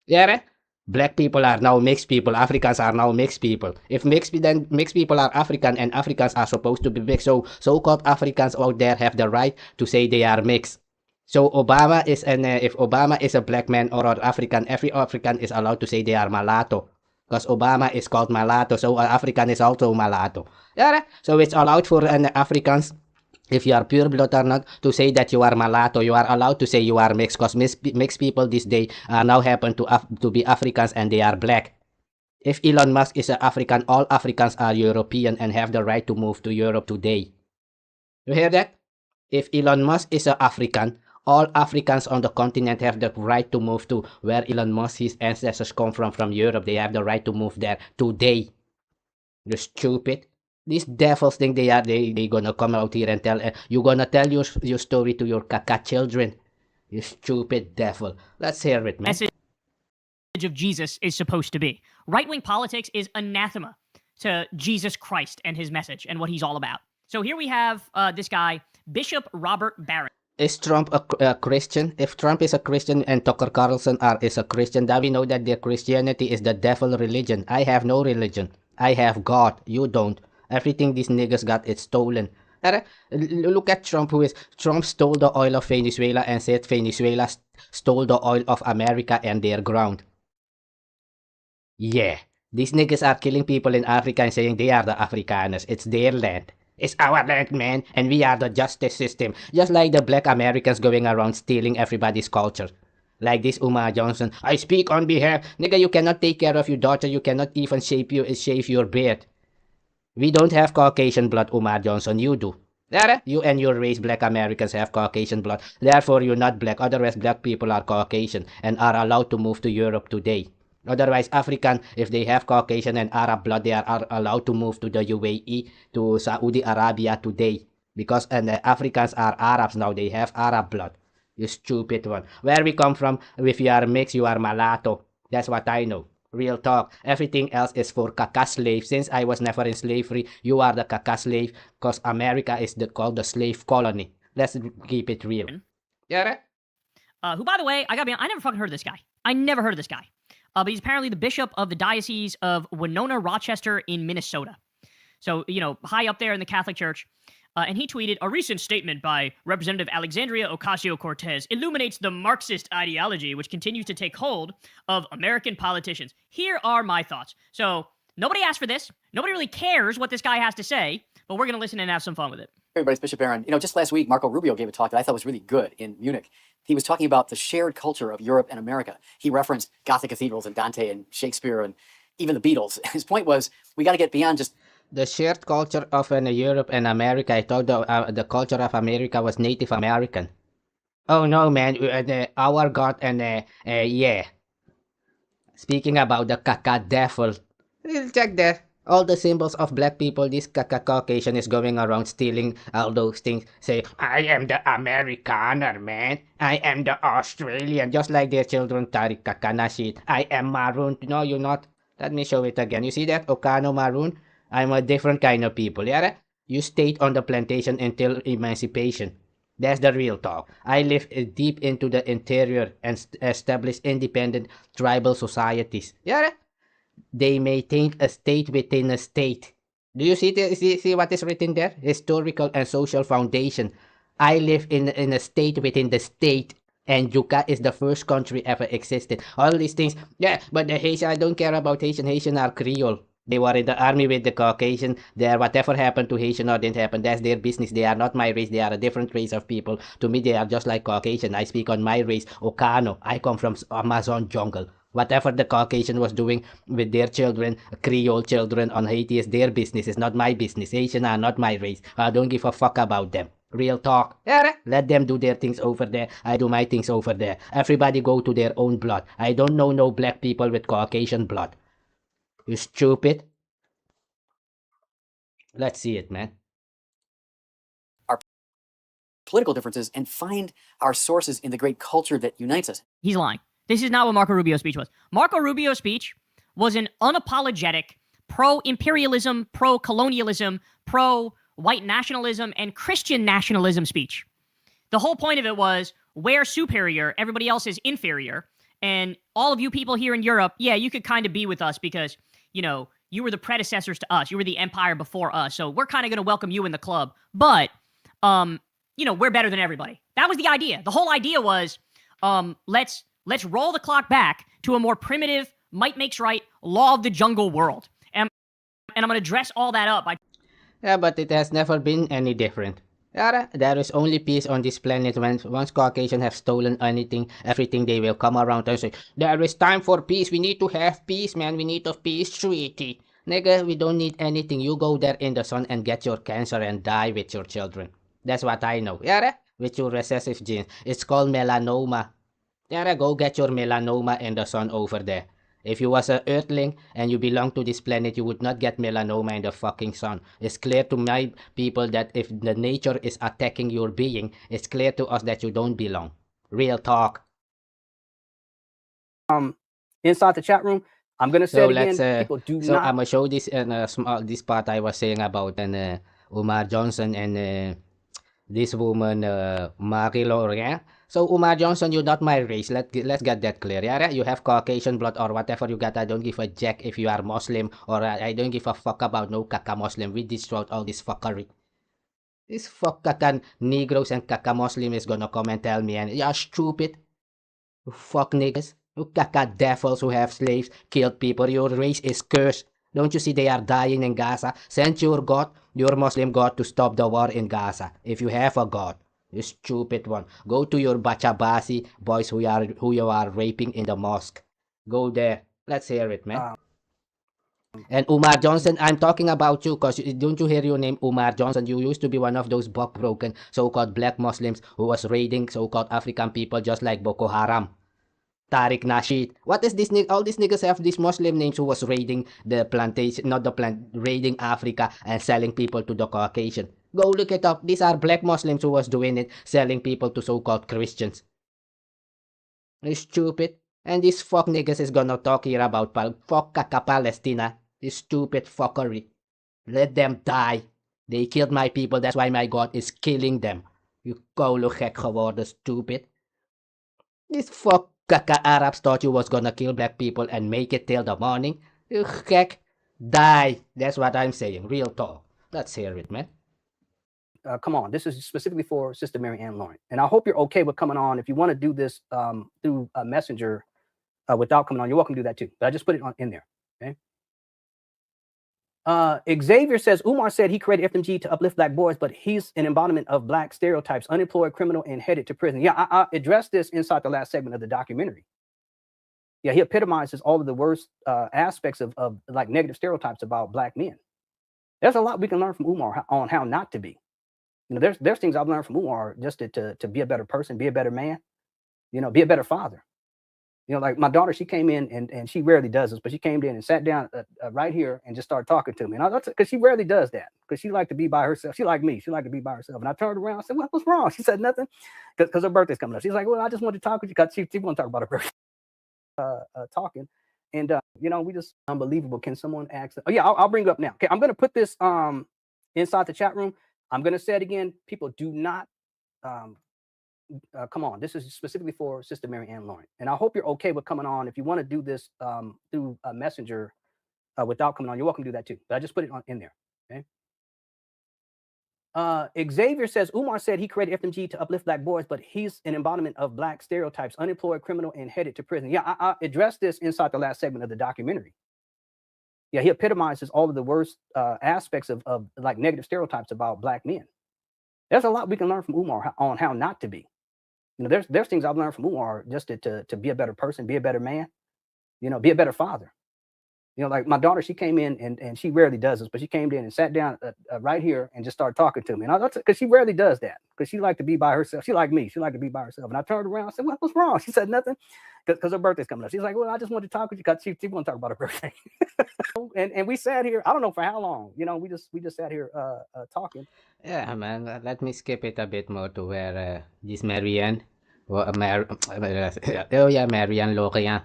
Yeah, black people are now mixed people. Africans are now mixed people. If then mixed people are African and Africans are supposed to be mixed, so so-called Africans out there have the right to say they are mixed. So Obama is if Obama is a black man or an African, every African is allowed to say they are mulatto. Because Obama is called mulatto, so an African is also mulatto. Yeah, so it's allowed for Africans, if you are pure blood or not, to say that you are mulatto. You are allowed to say you are mixed, because mixed people this day now happen to be Africans and they are black. If Elon Musk is an African, all Africans are European and have the right to move to Europe today. You hear that? If Elon Musk is an African, all Africans on the continent have the right to move to where Elon Musk, his ancestors come from Europe. They have the right to move there today. You stupid. These devils think they gonna come out here and tell you gonna tell your story to your caca children. You stupid devil. Let's hear it, man. message of Jesus is supposed to be. Right-wing politics is anathema to Jesus Christ and his message and what he's all about. So here we have this guy, Bishop Robert Barron. Is Trump a Christian? If Trump is a Christian and Tucker Carlson is a Christian, then we know that their Christianity is the devil religion. I have no religion. I have God. You don't. Everything these niggas got is stolen. Look at Trump, Trump stole the oil of Venezuela and said Venezuela stole the oil of America and their ground. Yeah, these niggas are killing people in Africa and saying they are the Afrikaners. It's their land. It's our land, man, and we are the justice system. Just like the black Americans going around stealing everybody's culture. Like this Umar Johnson. I speak on behalf. Nigga, you cannot take care of your daughter. You cannot even shave your beard. We don't have Caucasian blood, Umar Johnson. You do. You and your race, black Americans, have Caucasian blood. Therefore, you're not black. Otherwise, black people are Caucasian and are allowed to move to Europe today. Otherwise, African, if they have Caucasian and Arab blood, they are allowed to move to the UAE, to Saudi Arabia today. Because the Africans are Arabs now. They have Arab blood. You stupid one. Where we come from, if you are mixed, you are mulatto. That's what I know. Real talk. Everything else is for caca slave. Since I was never in slavery, you are the caca slave, because America is called the slave colony. Let's keep it real. Yeah. Who, by the way, I never fucking heard of this guy. I never heard of this guy. But he's apparently the bishop of the Diocese of Winona, Rochester in Minnesota. So, high up there in the Catholic Church. And he tweeted, a recent statement by Representative Alexandria Ocasio-Cortez illuminates the Marxist ideology which continues to take hold of American politicians. Here are my thoughts. So nobody asked for this. Nobody really cares what this guy has to say, but we're going to listen and have some fun with it. Everybody's Bishop Aaron. Just last week, Marco Rubio gave a talk that I thought was really good in Munich. He was talking about the shared culture of Europe and America. He referenced Gothic cathedrals and Dante and Shakespeare and even the Beatles. His point was, we got to get beyond just The shared culture of Europe and America. I thought the culture of America was Native American. Oh no, man. Our God and yeah. Speaking about the caca devil, check there. All the symbols of black people, this caca Caucasian is going around stealing all those things. Say, I am the Americaner, man. I am the Australian. Just like their children, Tariq Kakana shit. I am Maroon. No, you're not. Let me show it again. You see that? OKHANO Maroon? I'm a different kind of people, yeah? You stayed on the plantation until emancipation. That's the real talk. I live deep into the interior and established independent tribal societies. Yeah? They maintained a state within a state. Do you see what is written there? Historical and social foundation. I live in a state within the state. And Yucca is the first country ever existed. All these things. Yeah, but the Haitian, I don't care about Haitian. Haitian are Creole. They were in the army with the Caucasian. Whatever happened to Haitian or didn't happen, that's their business. They are not my race. They are a different race of people. To me, they are just like Caucasian. I speak on my race, OKHANO. I come from Amazon jungle. Whatever the Caucasian was doing with their children, Creole children on Haiti is their business. It's not my business. Haitian are not my race. I don't give a fuck about them. Real talk. Yeah, let them do their things over there. I do my things over there. Everybody go to their own blood. I don't know no black people with Caucasian blood. You stupid. Let's see it, man. our political differences and find our sources in the great culture that unites us. He's lying. This is not what Marco Rubio's speech was. Marco Rubio's speech was an unapologetic pro-imperialism, pro-colonialism, pro-white nationalism, and Christian nationalism speech. The whole point of it was, we're superior, everybody else is inferior, and all of you people here in Europe, yeah, you could kind of be with us because, you were the predecessors to us. You were the empire before us, so we're kind of going to welcome you in the club. But, we're better than everybody. That was the idea. The whole idea was, let's roll the clock back to a more primitive, might makes right, law of the jungle world. And I'm going to dress all that up by... Yeah, but it has never been any different. Yeah, there is only peace on this planet. Once Caucasian have stolen everything, they will come around and say, there is time for peace. We need to have peace, man. We need a peace treaty. Nigga, we don't need anything. You go there in the sun and get your cancer and die with your children. That's what I know. Yeah, with your recessive genes. It's called melanoma. Yeah, go get your melanoma in the sun over there. If you was an earthling and you belong to this planet, you would not get melanoma in the fucking sun. It's clear to my people that if the nature is attacking your being, it's clear to us that you don't belong. Real talk. Inside the chat room, I'm gonna say So it again. let's People do so not. I'm gonna show this this part I was saying about Umar Johnson and this woman Marie Laurent. So Umar Johnson, you're not my race. Let's get that clear. Yeah, you have Caucasian blood or whatever you got. I don't give a jack if you are Muslim or I don't give a fuck about no kaka Muslim. We destroyed all this fuckery. This fuck kaka Negroes and kaka Muslim is gonna come and tell me and you're stupid. You fuck niggas. You kaka devils who have slaves, killed people. Your race is cursed. Don't you see they are dying in Gaza? Send your God, your Muslim God, to stop the war in Gaza. If you have a God. You stupid one. Go to your Bachabasi boys who you are raping in the mosque. Go there. Let's hear it, man. And Umar Johnson, I'm talking about you because don't you hear your name Umar Johnson? You used to be one of those buck-broken so-called black Muslims who was raiding so-called African people just like Boko Haram. Tariq Nasheed. What is this? All these niggas have these Muslim names who was raiding the plantation, raiding Africa and selling people to the Caucasian. Go look it up. These are black Muslims who was doing it, selling people to so-called Christians. You stupid. And this fuck niggas is gonna talk here about fuck kaka Palestina. This stupid fuckery. Let them die. They killed my people. That's why my God is killing them. You koulo gek geworden, stupid. This fuck kaka Arabs thought you was gonna kill black people and make it till the morning. You gek. Die. That's what I'm saying. Real talk. Let's hear it, man. come on, this is specifically for Sister Mary Ann Lauren. And I hope you're okay with coming on. If you want to do this through a messenger without coming on, you're welcome to do that too. But I just put it in there. Okay. Xavier says, Umar said he created FMG to uplift black boys, but he's an embodiment of black stereotypes, unemployed, criminal, and headed to prison. Yeah, I addressed this inside the last segment of the documentary. Yeah, he epitomizes all of the worst aspects of like negative stereotypes about black men. There's a lot we can learn from Umar on how not to be. You know, there's things I've learned from Umar just to be a better person, be a better man, you know, be a better father. You know, like my daughter, she came in and she rarely does this, but she came in and sat down right here and just started talking to me. And because she rarely does that, because she liked to be by herself. She like me. She liked to be by herself. And I turned around and said, what's wrong? She said nothing, because her birthday's coming up. She's like, well, I just wanted to talk with you because she want to talk about her birthday. Talking. And, you know, we just unbelievable. Can someone ask? Oh, yeah, I'll bring it up now. Okay, I'm going to put this inside the chat room. I'm going to say it again. People do not come on. This is specifically for Sister Mary Ann Lauren. And I hope you're okay with coming on. If you want to do this through a messenger without coming on, you're welcome to do that too. But I just put it in there. Okay. Xavier says, Umar said he created FMG to uplift black boys, but he's an embodiment of black stereotypes, unemployed, criminal, and headed to prison. Yeah, I addressed this inside the last segment of the documentary. Yeah, he epitomizes all of the worst aspects of like negative stereotypes about black men. There's a lot we can learn from Umar on how not to be. You know, there's things I've learned from Umar just to be a better person, be a better man, you know, be a better father. You know, like my daughter, she came in and she rarely does this, but she came in and sat down right here and just started talking to me. And because she rarely does that, because she liked to be by herself. She like me. She liked to be by herself. And I turned around and said, what's wrong? She said nothing, because her birthday's coming up. She's like, well, I just wanted to talk with you because she want to talk about her birthday. and we sat here, I don't know for how long. You know, we just sat here talking. Yeah, man. Let me skip it a bit more to where this Marianne, oh yeah, Marianne Lorian,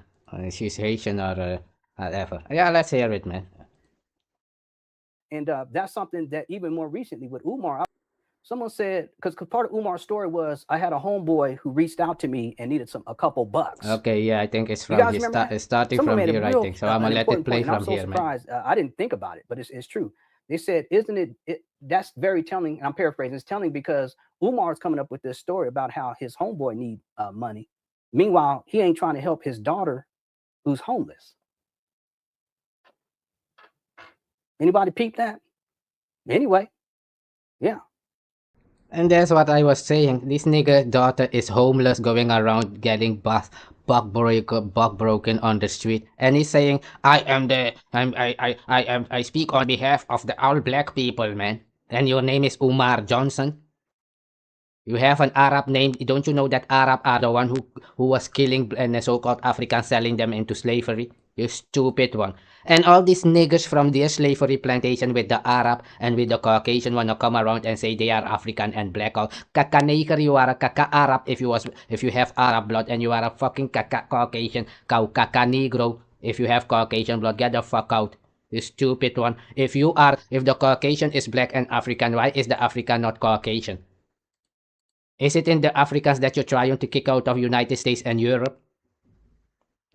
she's Haitian or whatever. Yeah, let's hear it, man. And that's something that even more recently with Umar, someone said, because part of Umar's story was I had a homeboy who reached out to me and needed a couple bucks. Okay, yeah, I think it's You from guys his remember that? starting Someone from made here, a I real think. So I'm gonna an let it important play point, and I'm from so here, man. surprised. I didn't think about it, but it's true. They said, isn't it that's very telling, and I'm paraphrasing, it's telling because Umar is coming up with this story about how his homeboy need money. Meanwhile, he ain't trying to help his daughter who's homeless. Anybody peep that? Anyway, yeah. And that's what I was saying. This nigga daughter is homeless, going around getting buck broken on the street, and he's saying, I speak on behalf of the all black people, man. And your name is Umar Johnson. You have an Arab name. Don't you know that Arab are the one who was killing and the so-called Africans, selling them into slavery? You stupid one. And all these niggers from their slavery plantation with the Arab and with the Caucasian wanna come around and say they are African and black. Kaka nigger, you are a kaka Arab if you have Arab blood, and you are a fucking kaka Caucasian, kaka negro if you have Caucasian blood. Get the fuck out. You stupid one. If the Caucasian is black and African, why is the African not Caucasian? Is it in the Africans that you're trying to kick out of United States and Europe?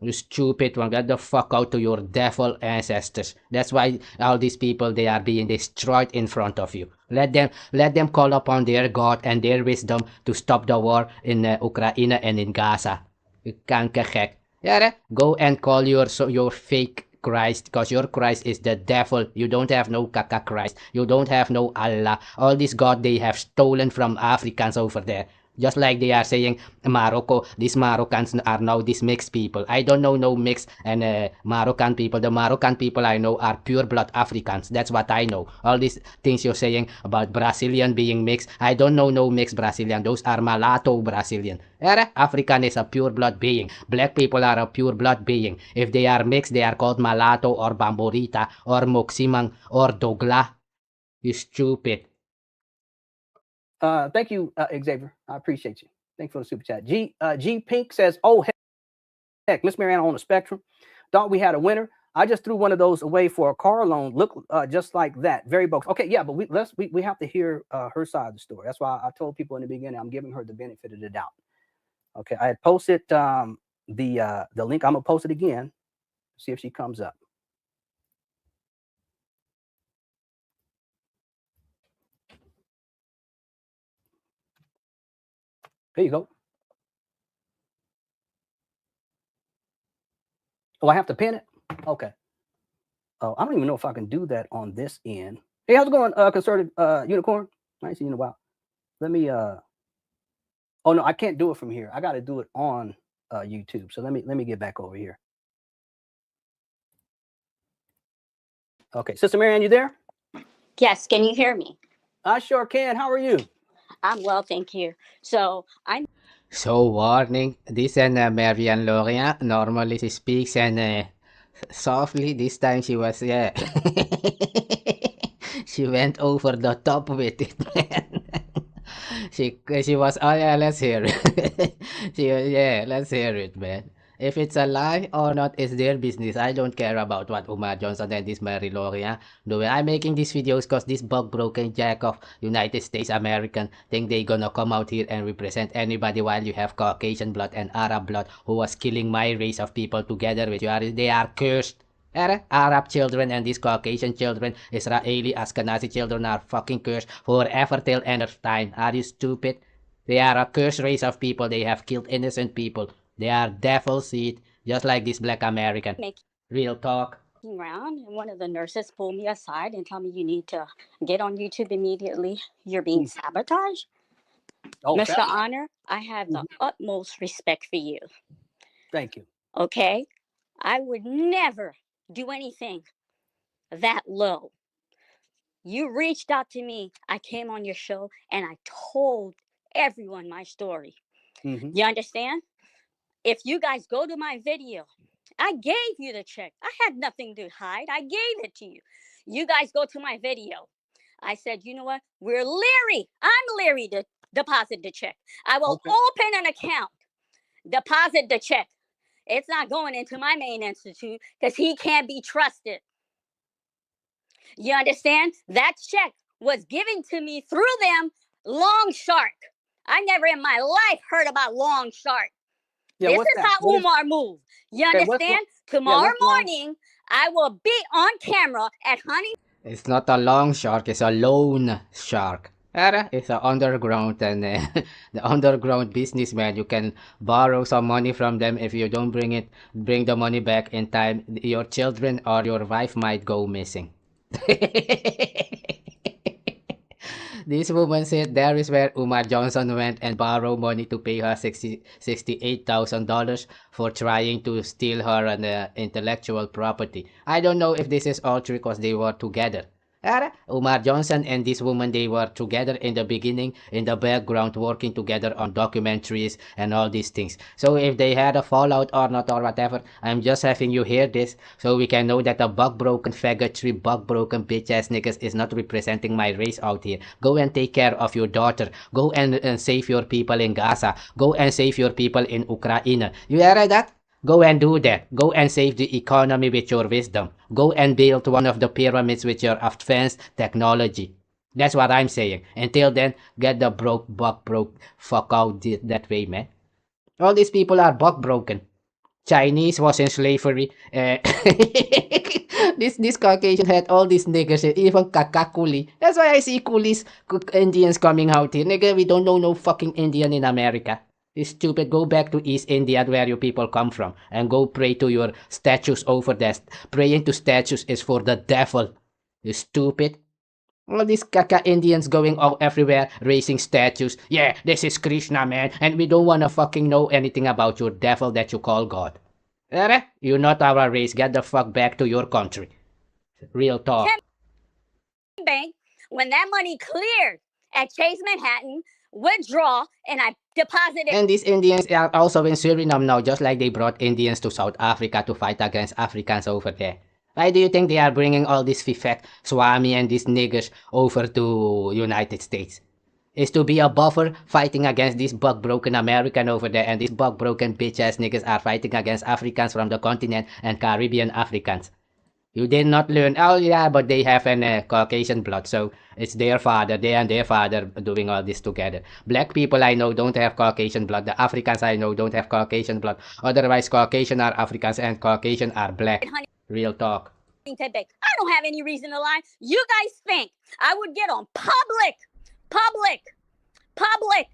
You stupid one. Get the fuck out to your devil ancestors. That's why all these people, they are being destroyed in front of you. Let them call upon their God and their wisdom to stop the war in Ukraine and in Gaza. You kankagek. Yeah, go and call your fake Christ, because your Christ is the devil. You don't have no kaka Christ. You don't have no Allah. All this God they have stolen from Africans over there. Just like they are saying Morocco, these Moroccans are now these mixed people. I don't know no mixed and Moroccan people. The Moroccan people I know are pure blood Africans. That's what I know. All these things you're saying about Brazilian being mixed, I don't know no mixed Brazilian. Those are mulatto Brazilian. African is a pure blood being. Black people are a pure blood being. If they are mixed, they are called mulatto or bamborita or moximang or dogla. You stupid. Thank you, Xavier. I appreciate you. Thanks for the super chat. G Pink says, "Oh heck, Miss Mariana on the spectrum. Thought we had a winner. I just threw one of those away for a car loan. Look, just like that. Very bogus. Okay, yeah, but we have to hear her side of the story. That's why I told people in the beginning I'm giving her the benefit of the doubt. Okay, I had posted the link. I'm gonna post it again. See if she comes up. There you go. Oh, I have to pin it? Okay. Oh, I don't even know if I can do that on this end. Hey, how's it going, concerted unicorn? I ain't seen you in a while. Let me oh no, I can't do it from here. I gotta do it on YouTube. So let me get back over here. Okay, Sister Marianne, you there? Yes, can you hear me? I sure can. How are you? I'm well, thank you. So I So warning, this and Marian Loria, normally she speaks and softly, this time she was, yeah. She went over the top with it, man. She was, oh yeah, let's hear it. Yeah, let's hear it, man. If it's a lie or not, it's their business. I don't care about what Umar Johnson and this Mary Loria doing. I'm making these videos because this bug broken jack of United States American think they gonna come out here and represent anybody while you have Caucasian blood and Arab blood who was killing my race of people together with you. They are cursed. Arab children and these Caucasian children, Israeli, Ashkenazi children are fucking cursed forever till end of time. Are you stupid? They are a cursed race of people. They have killed innocent people. They are devil seed, just like this black American. make Real talk. around and one of the nurses pulled me aside and told me you need to get on YouTube immediately. You're being sabotaged. Oh, Mr. fabulous. Honor, I have the utmost respect for you. Thank you. Okay? I would never do anything that low. You reached out to me. I came on your show and I told everyone my story. Mhm. You understand? If you guys go to my video, I gave you the check. I had nothing to hide. I gave it to you. You guys go to my video. I said, you know what? We're leery. I'm leery to deposit the check. I will Okay. open an account, deposit the check. It's not going into my main institute because he can't be trusted. You understand? That check was given to me through them, Long Shark. I never in my life heard about Long Shark. Yeah, This what's is that? how What is, Umar moved. You okay, understand? yeah, Tomorrow what's long? morning, I will be on camera at Honey. It's not a long shark, it's a lone shark. It's a underground and the underground businessman. You can borrow some money from them. If you don't bring the money back in time, your children or your wife might go missing. This woman said there is where Umar Johnson went and borrowed money to pay her $68,000 for trying to steal her an intellectual property. I don't know if this is all true because they were together. Umar Johnson and this woman, they were together in the beginning, in the background, working together on documentaries and all these things. So if they had a fallout or not or whatever, I'm just having you hear this so we can know that a bug-broken faggotry, bug-broken bitch-ass niggas is not representing my race out here. Go and take care of your daughter. Go and save your people in Gaza. Go and save your people in Ukraine. You heard that? Go and do that. Go and save the economy with your wisdom. Go and build one of the pyramids with your advanced technology. That's what I'm saying. Until then, get the broke, fuck out that way, man. All these people are bug broken. Chinese was in slavery. This Caucasian had all these niggers, even kakakuli. That's why I see coolies, Indians coming out here. Nigga, we don't know no fucking Indian in America. You stupid, go back to East India where you people come from and go pray to your statues over there. Praying to statues is for the devil. You stupid. All these kaka Indians going all everywhere raising statues. Yeah, this is Krishna, man, and we don't wanna fucking know anything about your devil that you call God. You're not our race. Get the fuck back to your country. Real talk. Bank, when that money cleared at Chase Manhattan, withdraw, and I deposited. And these Indians are also in Suriname now, just like they brought Indians to South Africa to fight against Africans over there. Why do you think they are bringing all these Fifek, Swami, and these niggers over to United States? Is to be a buffer fighting against this bug-broken American over there, and these bug-broken bitch-ass niggas are fighting against Africans from the continent and Caribbean Africans. You did not learn. Oh yeah, but they have an Caucasian blood, so it's their father. They and their father doing all this together. Black people I know don't have Caucasian blood. The Africans I know don't have Caucasian blood. Otherwise, Caucasian are Africans and Caucasian are black. Real talk. I don't have any reason to lie. You guys think I would get on public public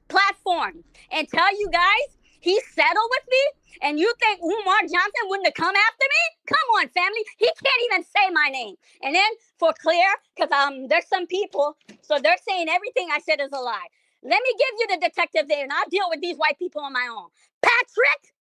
platform and tell you guys he settled with me, and you think Umar Johnson wouldn't have come after me? Come on, family. He can't even say my name. And then for clear, because there's some people, so they're saying everything I said is a lie. Let me give you the detective there, and I'll deal with these white people on my own. Patrick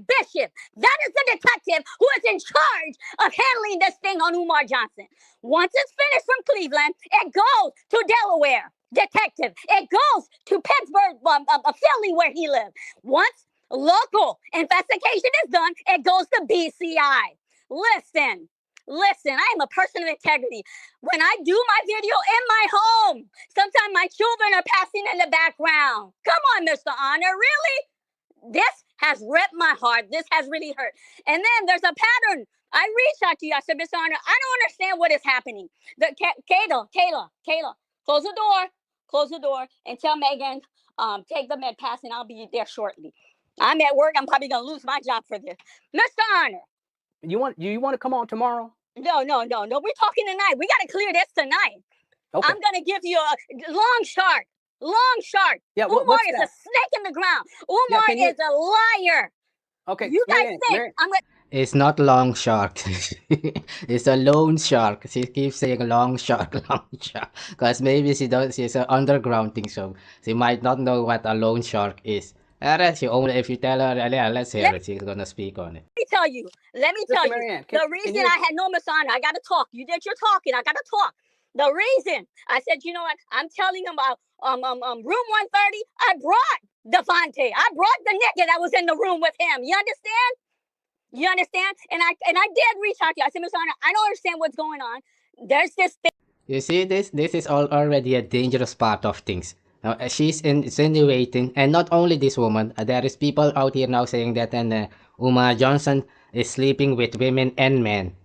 Bishop. That is the detective who is in charge of handling this thing on Umar Johnson. Once it's finished from Cleveland, it goes to Delaware. Detective. It goes to Pittsburgh, Philly, where he lives. Once local investigation is done, it goes to BCI. Listen, I am a person of integrity. When I do my video in my home, sometimes my children are passing in the background. Come on, Mr. Honor, really? This has ripped my heart. This has really hurt. And then there's a pattern. I reached out to you. I said, Mr. Honor, I don't understand what is happening. Kayla, close the door and tell Megan, take the med pass and I'll be there shortly. I'm at work. I'm probably going to lose my job for this. Mr. Honor. You want to come on tomorrow? No. We're talking tonight. We got to clear this tonight. Okay. I'm going to give you a long shark. Yeah, Umar is a snake in the ground. Umar is a liar. Okay. You guys Marianne, think I'm going to... It's not long shark. It's a lone shark. She keeps saying long shark. Because maybe she's an underground thing, so she might not know what a lone shark is. If you tell her, let's hear it, she's gonna speak on it. Let me tell you. Marianne, the reason I had no Masana, I gotta talk. You did your talking, I gotta talk. The reason I said, you know what, I'm telling him about room 130, I brought Devontae. I brought the nigga that was in the room with him. You understand? And I did reach out to you. I said, Miss Honor, I don't understand what's going on. There's this thing. You see this? This is already a dangerous part of things. Now, she's insinuating, and not only this woman, there is people out here now saying that Umar Johnson is sleeping with women and men.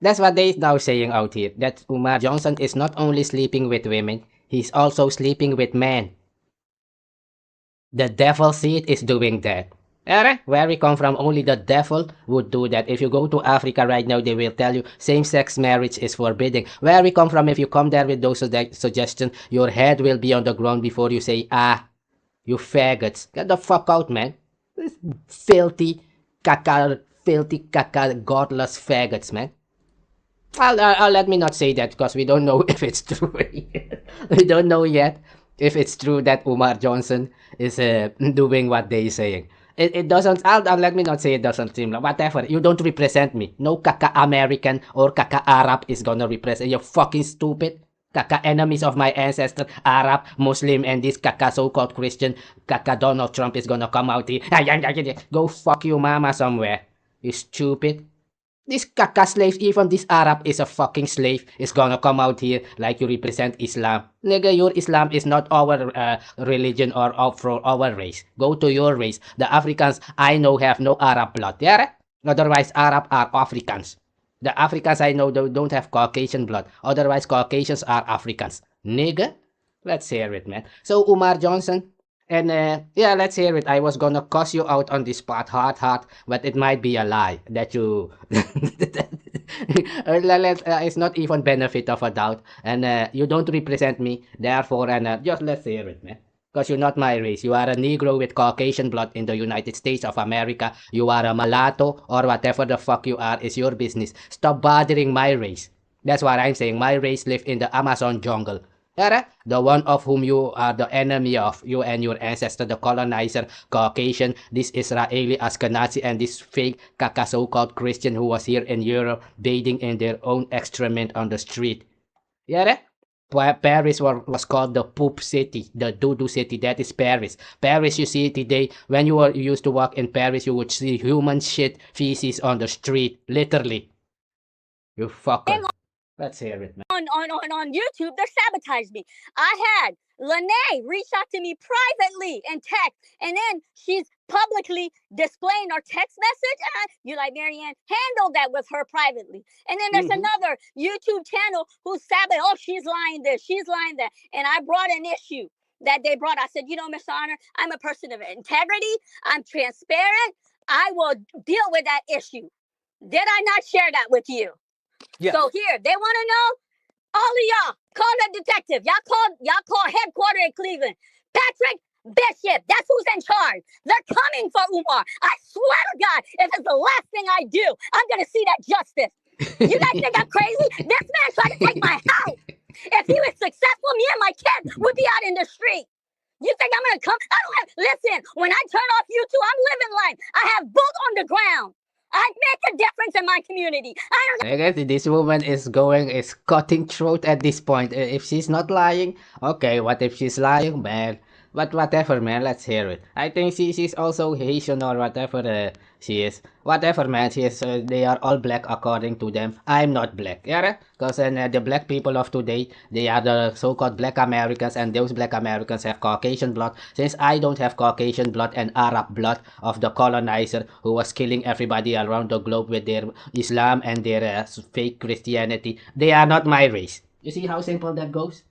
That's what they now saying out here, that Umar Johnson is not only sleeping with women, he's also sleeping with men. The devil seed is doing that. Where we come from, only the devil would do that. If you go to Africa right now, they will tell you same-sex marriage is forbidden. Where we come from, if you come there with those suggestions, your head will be on the ground before you say, you faggots. Get the fuck out, man. This filthy, godless faggots, man. I'll let me not say that because we don't know if it's true. We don't know yet if it's true that Umar Johnson is doing what they're saying. It doesn't, let me not say it doesn't seem like, whatever, you don't represent me. No American or Arab is gonna represent you. Fucking stupid. Enemies of my ancestors, Arab, Muslim, and this so-called Christian, Donald Trump is gonna come out here. Go fuck you mama somewhere. You stupid. This slave, even this Arab is a fucking slave, is gonna come out here like you represent Islam. Nigga, your Islam is not our religion or our race. Go to your race. The Africans I know have no Arab blood. Yeah? Otherwise, Arab are Africans. The Africans I know don't have Caucasian blood. Otherwise, Caucasians are Africans. Nigga? Let's hear it, man. So, Umar Johnson, and yeah, let's hear it. I was gonna cuss you out on this spot, hard, but it might be a lie that you... it's not even benefit of a doubt. And you don't represent me, therefore, and just let's hear it, man. Because you're not my race. You are a Negro with Caucasian blood in the United States of America. You are a mulatto or whatever the fuck you are is your business. Stop bothering my race. That's what I'm saying. My race live in the Amazon jungle. The one of whom you are the enemy of, you and your ancestor, the colonizer, Caucasian, this Israeli Ashkenazi, and this fake so-called Christian who was here in Europe bathing in their own excrement on the street. Paris was called the poop city, the doo-doo city. That is Paris. Paris, you see today, when you used to walk in Paris, you would see human shit, feces on the street, literally. You fucker. Let's hear it, man. On YouTube, they sabotaged me. I had Lene reach out to me privately in text, and then she's publicly displaying our text message. And you're like, Marianne, handle that with her privately. And then there's another YouTube channel who's sabotaging. Oh, she's lying this, she's lying that. And I brought an issue that they brought. I said, you know, Miss Honor, I'm a person of integrity. I'm transparent. I will deal with that issue. Did I not share that with you? Yes. So here, they want to know. All of y'all, call the detective. Y'all call headquarters in Cleveland. Patrick Bishop, that's who's in charge. They're coming for Umar. I swear to God, if it's the last thing I do, I'm gonna see that justice. You guys think I'm crazy? This man tried to take my house. If he was successful, me and my kids would be out in the street. You think I'm gonna come? I don't have. Listen, when I turn off YouTube, I'm living life. I have boot on the ground. I make a difference in my community. I don't. I guess this woman is cutting throat at this point. If she's not lying, okay, what if she's lying, man? But whatever, man, let's hear it. I think she's also Haitian or whatever she is. Whatever, man, she is, they are all black according to them. I'm not black, yeah? Because the black people of today, they are the so-called black Americans, and those black Americans have Caucasian blood. Since I don't have Caucasian blood and Arab blood of the colonizer who was killing everybody around the globe with their Islam and their fake Christianity, they are not my race. You see how simple that goes?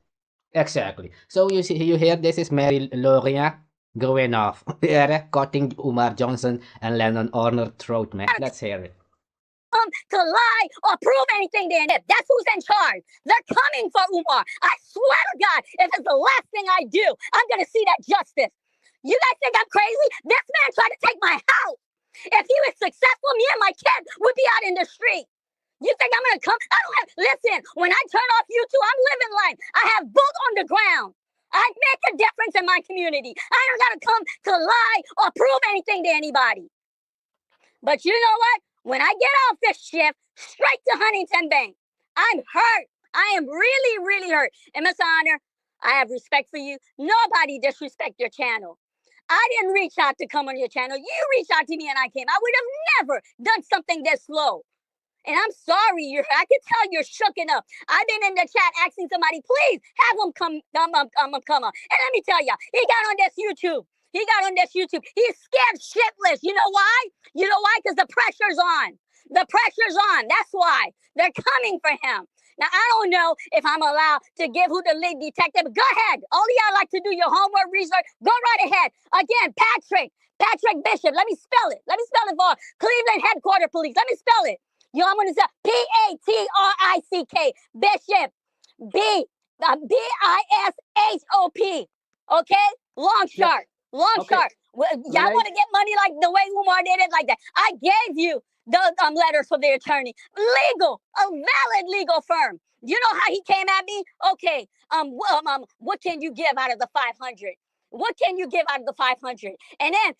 Exactly. So you see, you hear this is Mary Lorient going off, yeah, cutting Umar Johnson and Lennon Horner throat, man. Let's hear it. Come to lie or prove anything to him. That's who's in charge. They're coming for Umar. I swear to God, if it's the last thing I do, I'm gonna see that justice. You guys think I'm crazy? This man tried to take my house. If he was successful, me and my kids would be out in the street. You think I'm gonna come? I don't have. Listen, when I turn off YouTube, I'm living life. I have boot on the ground. I make a difference in my community. I don't gotta come to lie or prove anything to anybody. But you know what? When I get off this shift, straight to Huntington Bank, I'm hurt. I am really, really hurt. And Mr. Honor, I have respect for you. Nobody disrespect your channel. I didn't reach out to come on your channel. You reached out to me and I came. I would have never done something this slow. And I'm sorry, I can tell you're shooken up. I've been in the chat asking somebody, please have him come on. And let me tell you, he got on this YouTube. He's scared shitless. You know why? Because the pressure's on. That's why. They're coming for him. Now, I don't know if I'm allowed to give who the lead detective. Go ahead. All of y'all like to do your homework research. Go right ahead. Again, Patrick Bishop. Let me spell it for Cleveland Headquarters Police. Let me spell it. I'm going to say Patrick Bishop. Bishop. Okay? Long shot. Y'all want to get money like the way Umar did it, like that. I gave you the letters for the attorney. A valid legal firm. You know how he came at me? Okay. What can you give out of the 500? And then,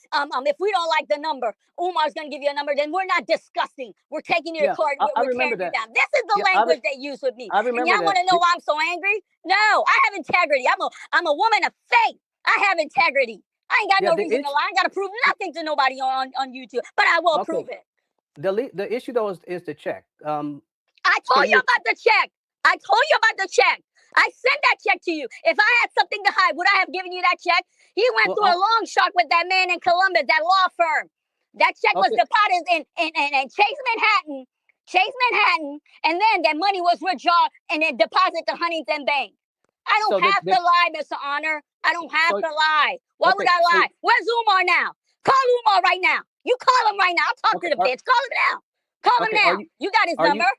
if we don't like the number, Umar's gonna give you a number. Then we're not discussing. We're taking you to court. We're tearing you down. This is the language they use with me. And y'all want to know why I'm so angry? No, I have integrity. I'm a woman of faith. I have integrity. I ain't got no reason to lie. I ain't got to prove nothing to nobody on YouTube, but I will prove it. The issue though is the check. I told you about the check. I sent that check to you. If I had something to hide, would I have given you that check? He went through a long shot with that man in Columbus, that law firm. That check was deposited in Chase Manhattan, and then that money was withdrawn and then deposited to Huntington Bank. I don't have to lie, Mr. Honor. I don't have to lie. Why would I lie? Where's Umar now? Call Umar right now. You call him right now. I'll talk to the bitch. Call him now. Call him now. You got his number.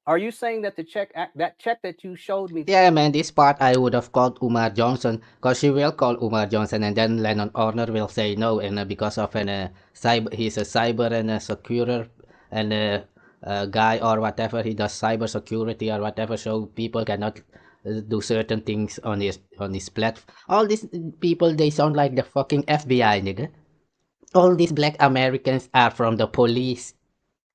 Are you saying that that check that you showed me? Yeah, man, this part I would have called Umar Johnson, because she will call Umar Johnson, and then Lennon Horner will say no, and because of he's a cyber and a securer and a guy or whatever, he does cyber security or whatever, so people cannot do certain things on his platform. All these people, they sound like the fucking FBI, nigga. All these black Americans are from the police.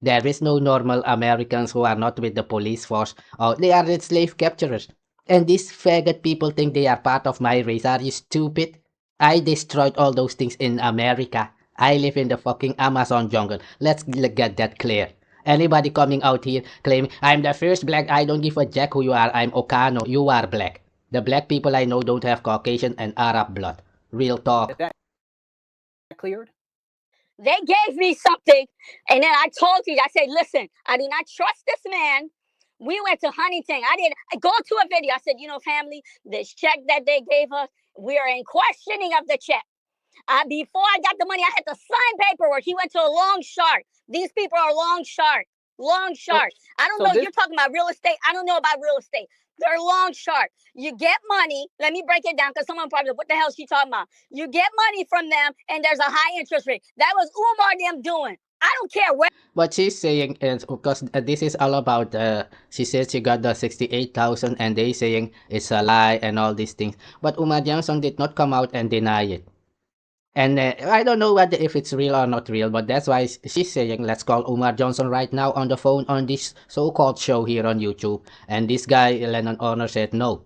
There is no normal Americans who are not with the police force. Oh, they are the slave capturers. And these faggot people think they are part of my race. Are you stupid? I destroyed all those things in America. I live in the fucking Amazon jungle. Let's get that clear. Anybody coming out here claiming, I'm the first black, I don't give a jack who you are, I'm OKHANO, you are black. The black people I know don't have Caucasian and Arab blood. Real talk. Is that cleared? They gave me something, and then I told you, I said, listen, I do not trust this man. We went to Huntington. I go to a video. I said, family, this check that they gave us, we are in questioning of the check. Before I got the money, I had to sign paperwork. He went to a long shark. These people are long shark. Long sharks. I don't so know. this- You're talking about real estate. I don't know about real estate. They're long sharks. You get money. Let me break it down because someone probably, what the hell is she talking about? You get money from them and there's a high interest rate. That was Umar them doing. I don't care where. What she's saying is because this is all about. She said she got the 68,000, and they saying it's a lie and all these things. But Umar Johnson did not come out and deny it. And I don't know whether if it's real or not real, but that's why she's saying let's call Umar Johnson right now on the phone on this so-called show here on YouTube. And this guy Lennon Honor said no.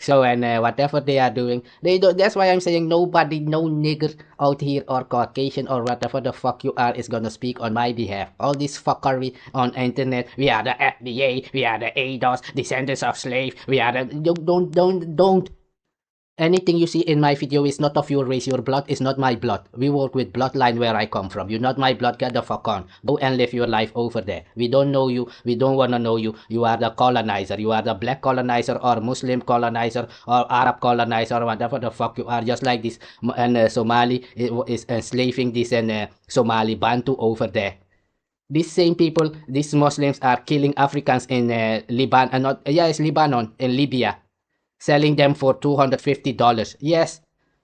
So and whatever they are doing, they do. That's why I'm saying nobody, no nigger out here or Caucasian or whatever the fuck you are is gonna speak on my behalf. All this fuckery on internet. We are the FDA. We are the ADOS, descendants of slaves. We are the don't. Anything you see in my video is not of your race. Your blood is not my blood. We work with bloodline where I come from. You're not my blood. Get the fuck on. Go and live your life over there. We don't know you. We don't want to know you. You are the colonizer. You are the black colonizer or Muslim colonizer or Arab colonizer or whatever the fuck you are. Just like this. And Somali is enslaving this and Somali Bantu over there. These same people, these Muslims are killing Africans in Lebanon. It's Lebanon, in Libya. Selling them for $250. Yes,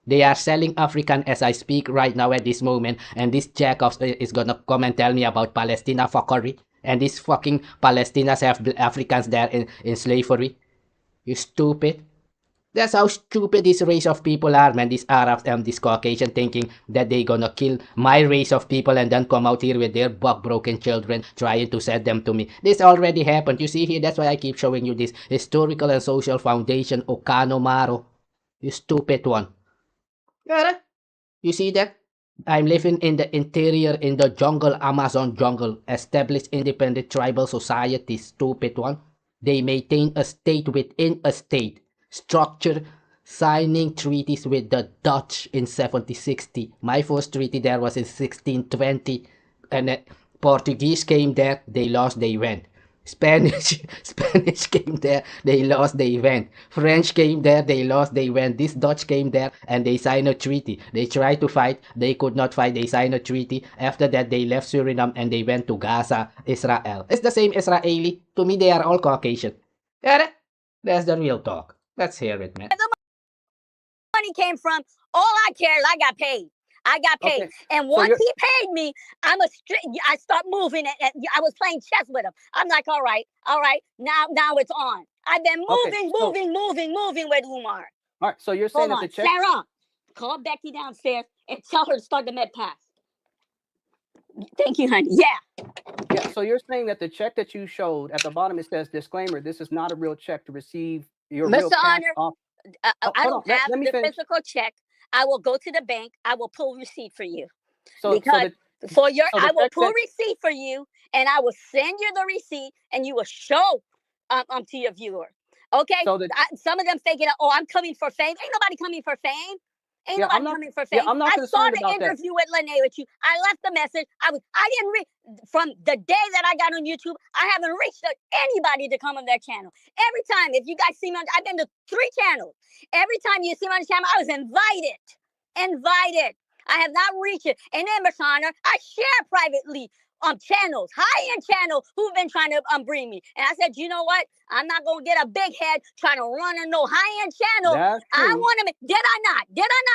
they are selling African as I speak right now at this moment. And this jackoff is gonna come and tell me about Palestina fuckery. And these fucking Palestinians have Africans there in slavery. You stupid. That's how stupid this race of people are, man. These Arabs and this Caucasian thinking that they gonna kill my race of people and then come out here with their broken children trying to send them to me. This already happened. You see here, that's why I keep showing you this historical and social foundation, OKHANO Maro. You stupid one. You see that? I'm living in the interior, in the jungle, Amazon jungle. Established independent tribal society, stupid one. They maintain a state within a state. Structure, signing treaties with the Dutch in 1760. My first treaty there was in 1620. And Portuguese came there, they lost, they went. Spanish came there, they lost, they went. French came there, they lost, they went. This Dutch came there and they signed a treaty. They tried to fight, they could not fight, they signed a treaty. After that, they left Suriname and they went to Gaza, Israel. It's the same Israeli. To me, they are all Caucasian. Yeah, that's the real talk. Let's hear it, man. The money came from, all I care is I got paid. I got paid. Okay, And once he paid me, I start moving and I was playing chess with him. I'm like, all right, now it's on. I've been moving with Umar. All right, so you're saying Hold that on, the check. Sarah, call Becky downstairs and tell her to start the med pass. Thank you, honey. Yeah, so you're saying that the check that you showed at the bottom, it says disclaimer, this is not a real check to receive your real Mr. cash Honor, off. I hold don't on, have let me the finish. physical check. I will go to the bank. I will pull receipt for you. So Because I will check pull that- receipt for you, and I will send you the receipt, and you will show to your viewer. Okay. So some of them thinking, oh, I'm coming for fame. Ain't nobody coming for fame. Ain't Yeah, I'm nobody not- coming for yeah, fame. I'm not I saw concerned the about that. interview with Lene with you. I left the message. I didn't read from the day that I got on YouTube. I haven't reached anybody to come on their channel. Every time, if you guys see me, I've been to 3 channels. Every time you see me on the channel, I was invited. I have not reached it. And then, Mr. Honor, I share privately channels, high-end channels who've been trying to bring me. And I said, you know what? I'm not going to get a big head trying to run a no high-end channel. That's I true. want to Did I not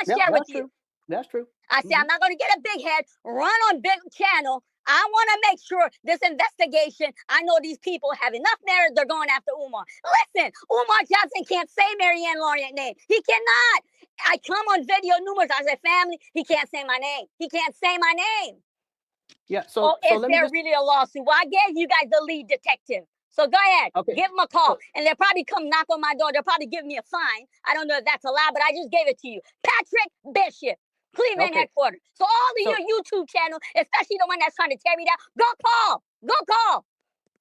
Yeah, share with that's you? true. That's true. I said, I'm not going to get a big head, run on big channel. I want to make sure this investigation, I know these people have enough merit, they're going after Umar. Listen, Umar Johnson can't say Marianne Lorient name. He cannot. I come on video numerous. I said, family, he can't say my name. He can't say my name. Yeah, so is let me there just, really a lawsuit? Well, I gave you guys the lead detective. So go ahead, Okay. give them a call. And they'll probably come knock on my door. They'll probably give me a fine. I don't know if that's allowed, but I just gave it to you. Patrick Bishop, Cleveland Okay. headquarters. So all of your YouTube channel, especially the one that's trying to tear me down, go call.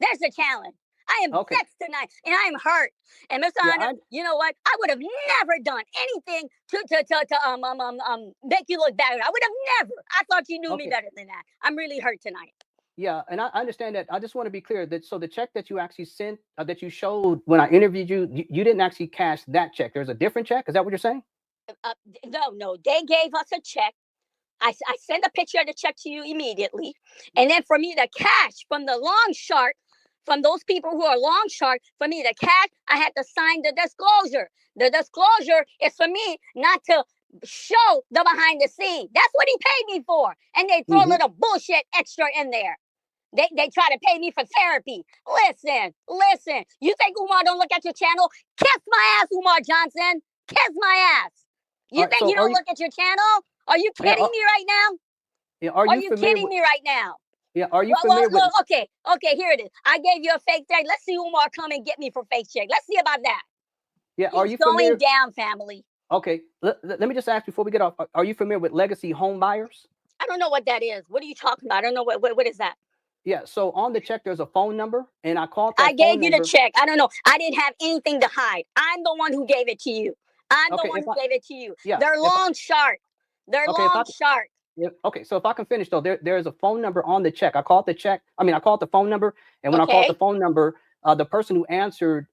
There's the challenge. I am Okay. vexed tonight, and I am hurt. And Mr. Yeah, Honor, you know what? I would have never done anything to make you look bad. I would have never. I thought you knew me Okay. better than that. I'm really hurt tonight. yeah, and I understand that. I just want to be clear that so the check that you actually sent, that you showed when I interviewed you, you didn't actually cash that check. There's a different check. Is that what you're saying? No, they gave us a check I send a picture of the check to you immediately. And then for me to cash from the long shark, from those people who are long shark, for me to cash, I had to sign the disclosure. The disclosure is for me not to show the behind the scene. That's what he paid me for. And they throw a little bullshit extra in there. They try to pay me for therapy. Listen. You think Umar don't look at your channel? Kiss my ass, Umar Johnson. Kiss my ass. You think you don't look at your channel? Are you kidding me right now? Yeah, are you kidding me right now? Yeah, are you familiar with? Okay, here it is. I gave you a fake check. Let's see Umar come and get me for fake check. Let's see about that. Yeah, are you going down, family? Okay, let me just ask before we get off. Are you familiar with legacy home buyers? I don't know what that is. What are you talking about? I don't know what is that. Yeah, so on the check there's a phone number, and I called that. I gave you the check. I don't know. I didn't have anything to hide. I'm the one who gave it to you. I'm the one who gave it to you. Yeah, they're long shark. They're long shark. Okay, so if I can finish though, there's a phone number on the check. I called the phone number, and when I called the phone number, the person who answered,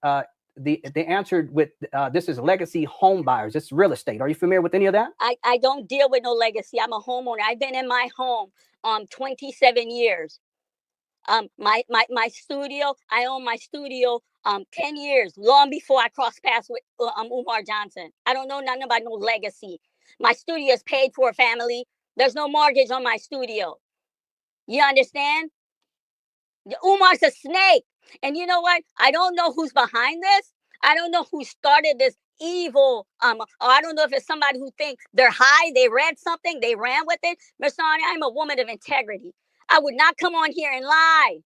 they answered with, this is legacy home buyers. It's real estate. Are you familiar with any of that? I don't deal with no legacy. I'm a homeowner. I've been in my home 27 years. My studio, I own my studio 10 years, long before I crossed paths with Umar Johnson. I don't know nothing about no legacy. My studio is paid for, family. There's no mortgage on my studio. You understand? Umar's a snake. And you know what? I don't know who's behind this. I don't know who started this evil. I don't know if it's somebody who thinks they're high, they read something, they ran with it. Masani, I'm a woman of integrity. I would not come on here and lie.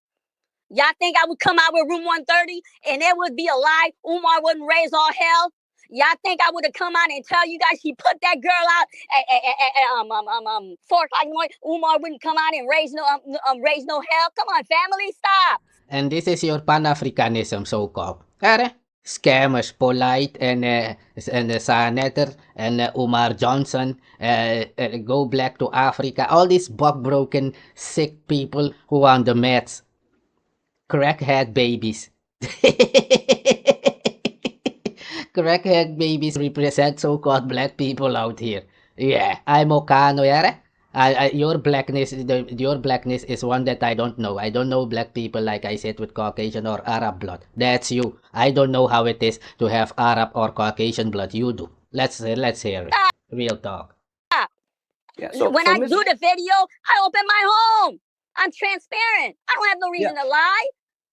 Y'all think I would come out with room 130 and it would be a lie? Umar wouldn't raise all hell? Y'all think I would have come out and tell you guys he put that girl out at 4 o'clock in the morning? Umar wouldn't come out and raise no hell? Come on, family, stop. And this is your Pan-Africanism, so-called. Scammers, polite, and the senator, and Umar Johnson, go black to Africa. All these broken, sick people who are on the meds. Crackhead babies. Crackhead babies represent so-called black people out here. Yeah, I'm OKHANO, yara. Your blackness is one that I don't know. I don't know black people like I said with Caucasian or Arab blood. That's you. I don't know how it is to have Arab or Caucasian blood. You do. Let's hear it. Real talk. Yeah, when I do the video, I open my home. I'm transparent. I don't have no reason to lie.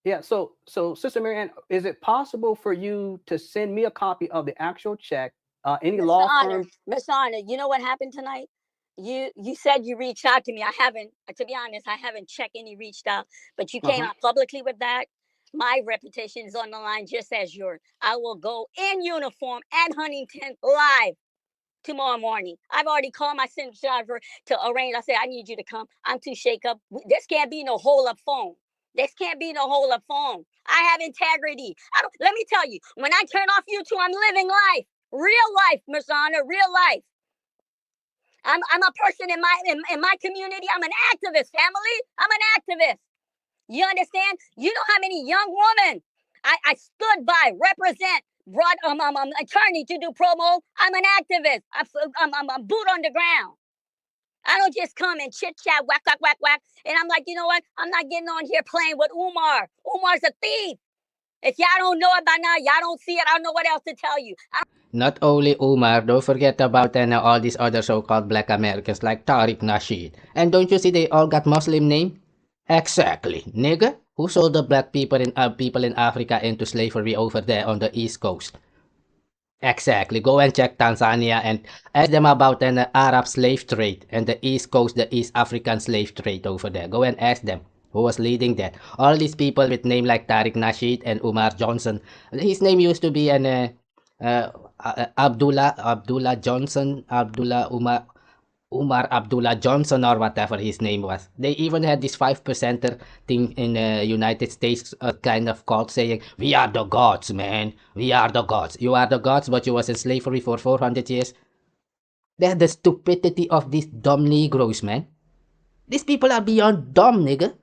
Yeah, so Sister Marianne, is it possible for you to send me a copy of the actual check? Any law firm? Mr. Honor, you know what happened tonight? You said you reached out to me. I haven't, to be honest, I haven't checked any reached out, but you came out publicly with that. My reputation is on the line just as yours. I will go in uniform at Huntington live tomorrow morning. I've already called my cinematographer to arrange. I said, I need you to come. I'm too shake up. This can't be no hole up phone. This can't be no hole up phone. I have integrity. Let me tell you, when I turn off YouTube, I'm living life. Real life, Mr. Honor, real life. I'm a person in my community. I'm an activist, family. I'm an activist. You understand? You know how many young women I stood by, represent, brought attorney to do promo. I'm an activist. I'm a boot on the ground. I don't just come and chit chat, whack, whack, whack, whack. And I'm like, you know what? I'm not getting on here playing with Umar. Umar's a thief. If y'all don't know it by now, y'all don't see it. I don't know what else to tell you. Not only Umar, don't forget about all these other so-called black Americans like Tariq Nasheed. And don't you see they all got Muslim name? Exactly, nigga. Who sold the black people in Africa into slavery over there on the East Coast? Exactly. Go and check Tanzania and ask them about an Arab slave trade and the East Coast, the East African slave trade over there. Go and ask them who was leading that. All these people with name like Tariq Nasheed and Umar Johnson. His name used to be an Abdullah Johnson, Umar Abdullah Johnson or whatever his name was. They even had this 5%er thing in the United States, kind of cult saying, we are the gods, man. We are the gods. You are the gods, but you was in slavery for 400 years. That's the stupidity of these dumb Negroes, man. These people are beyond dumb, nigga.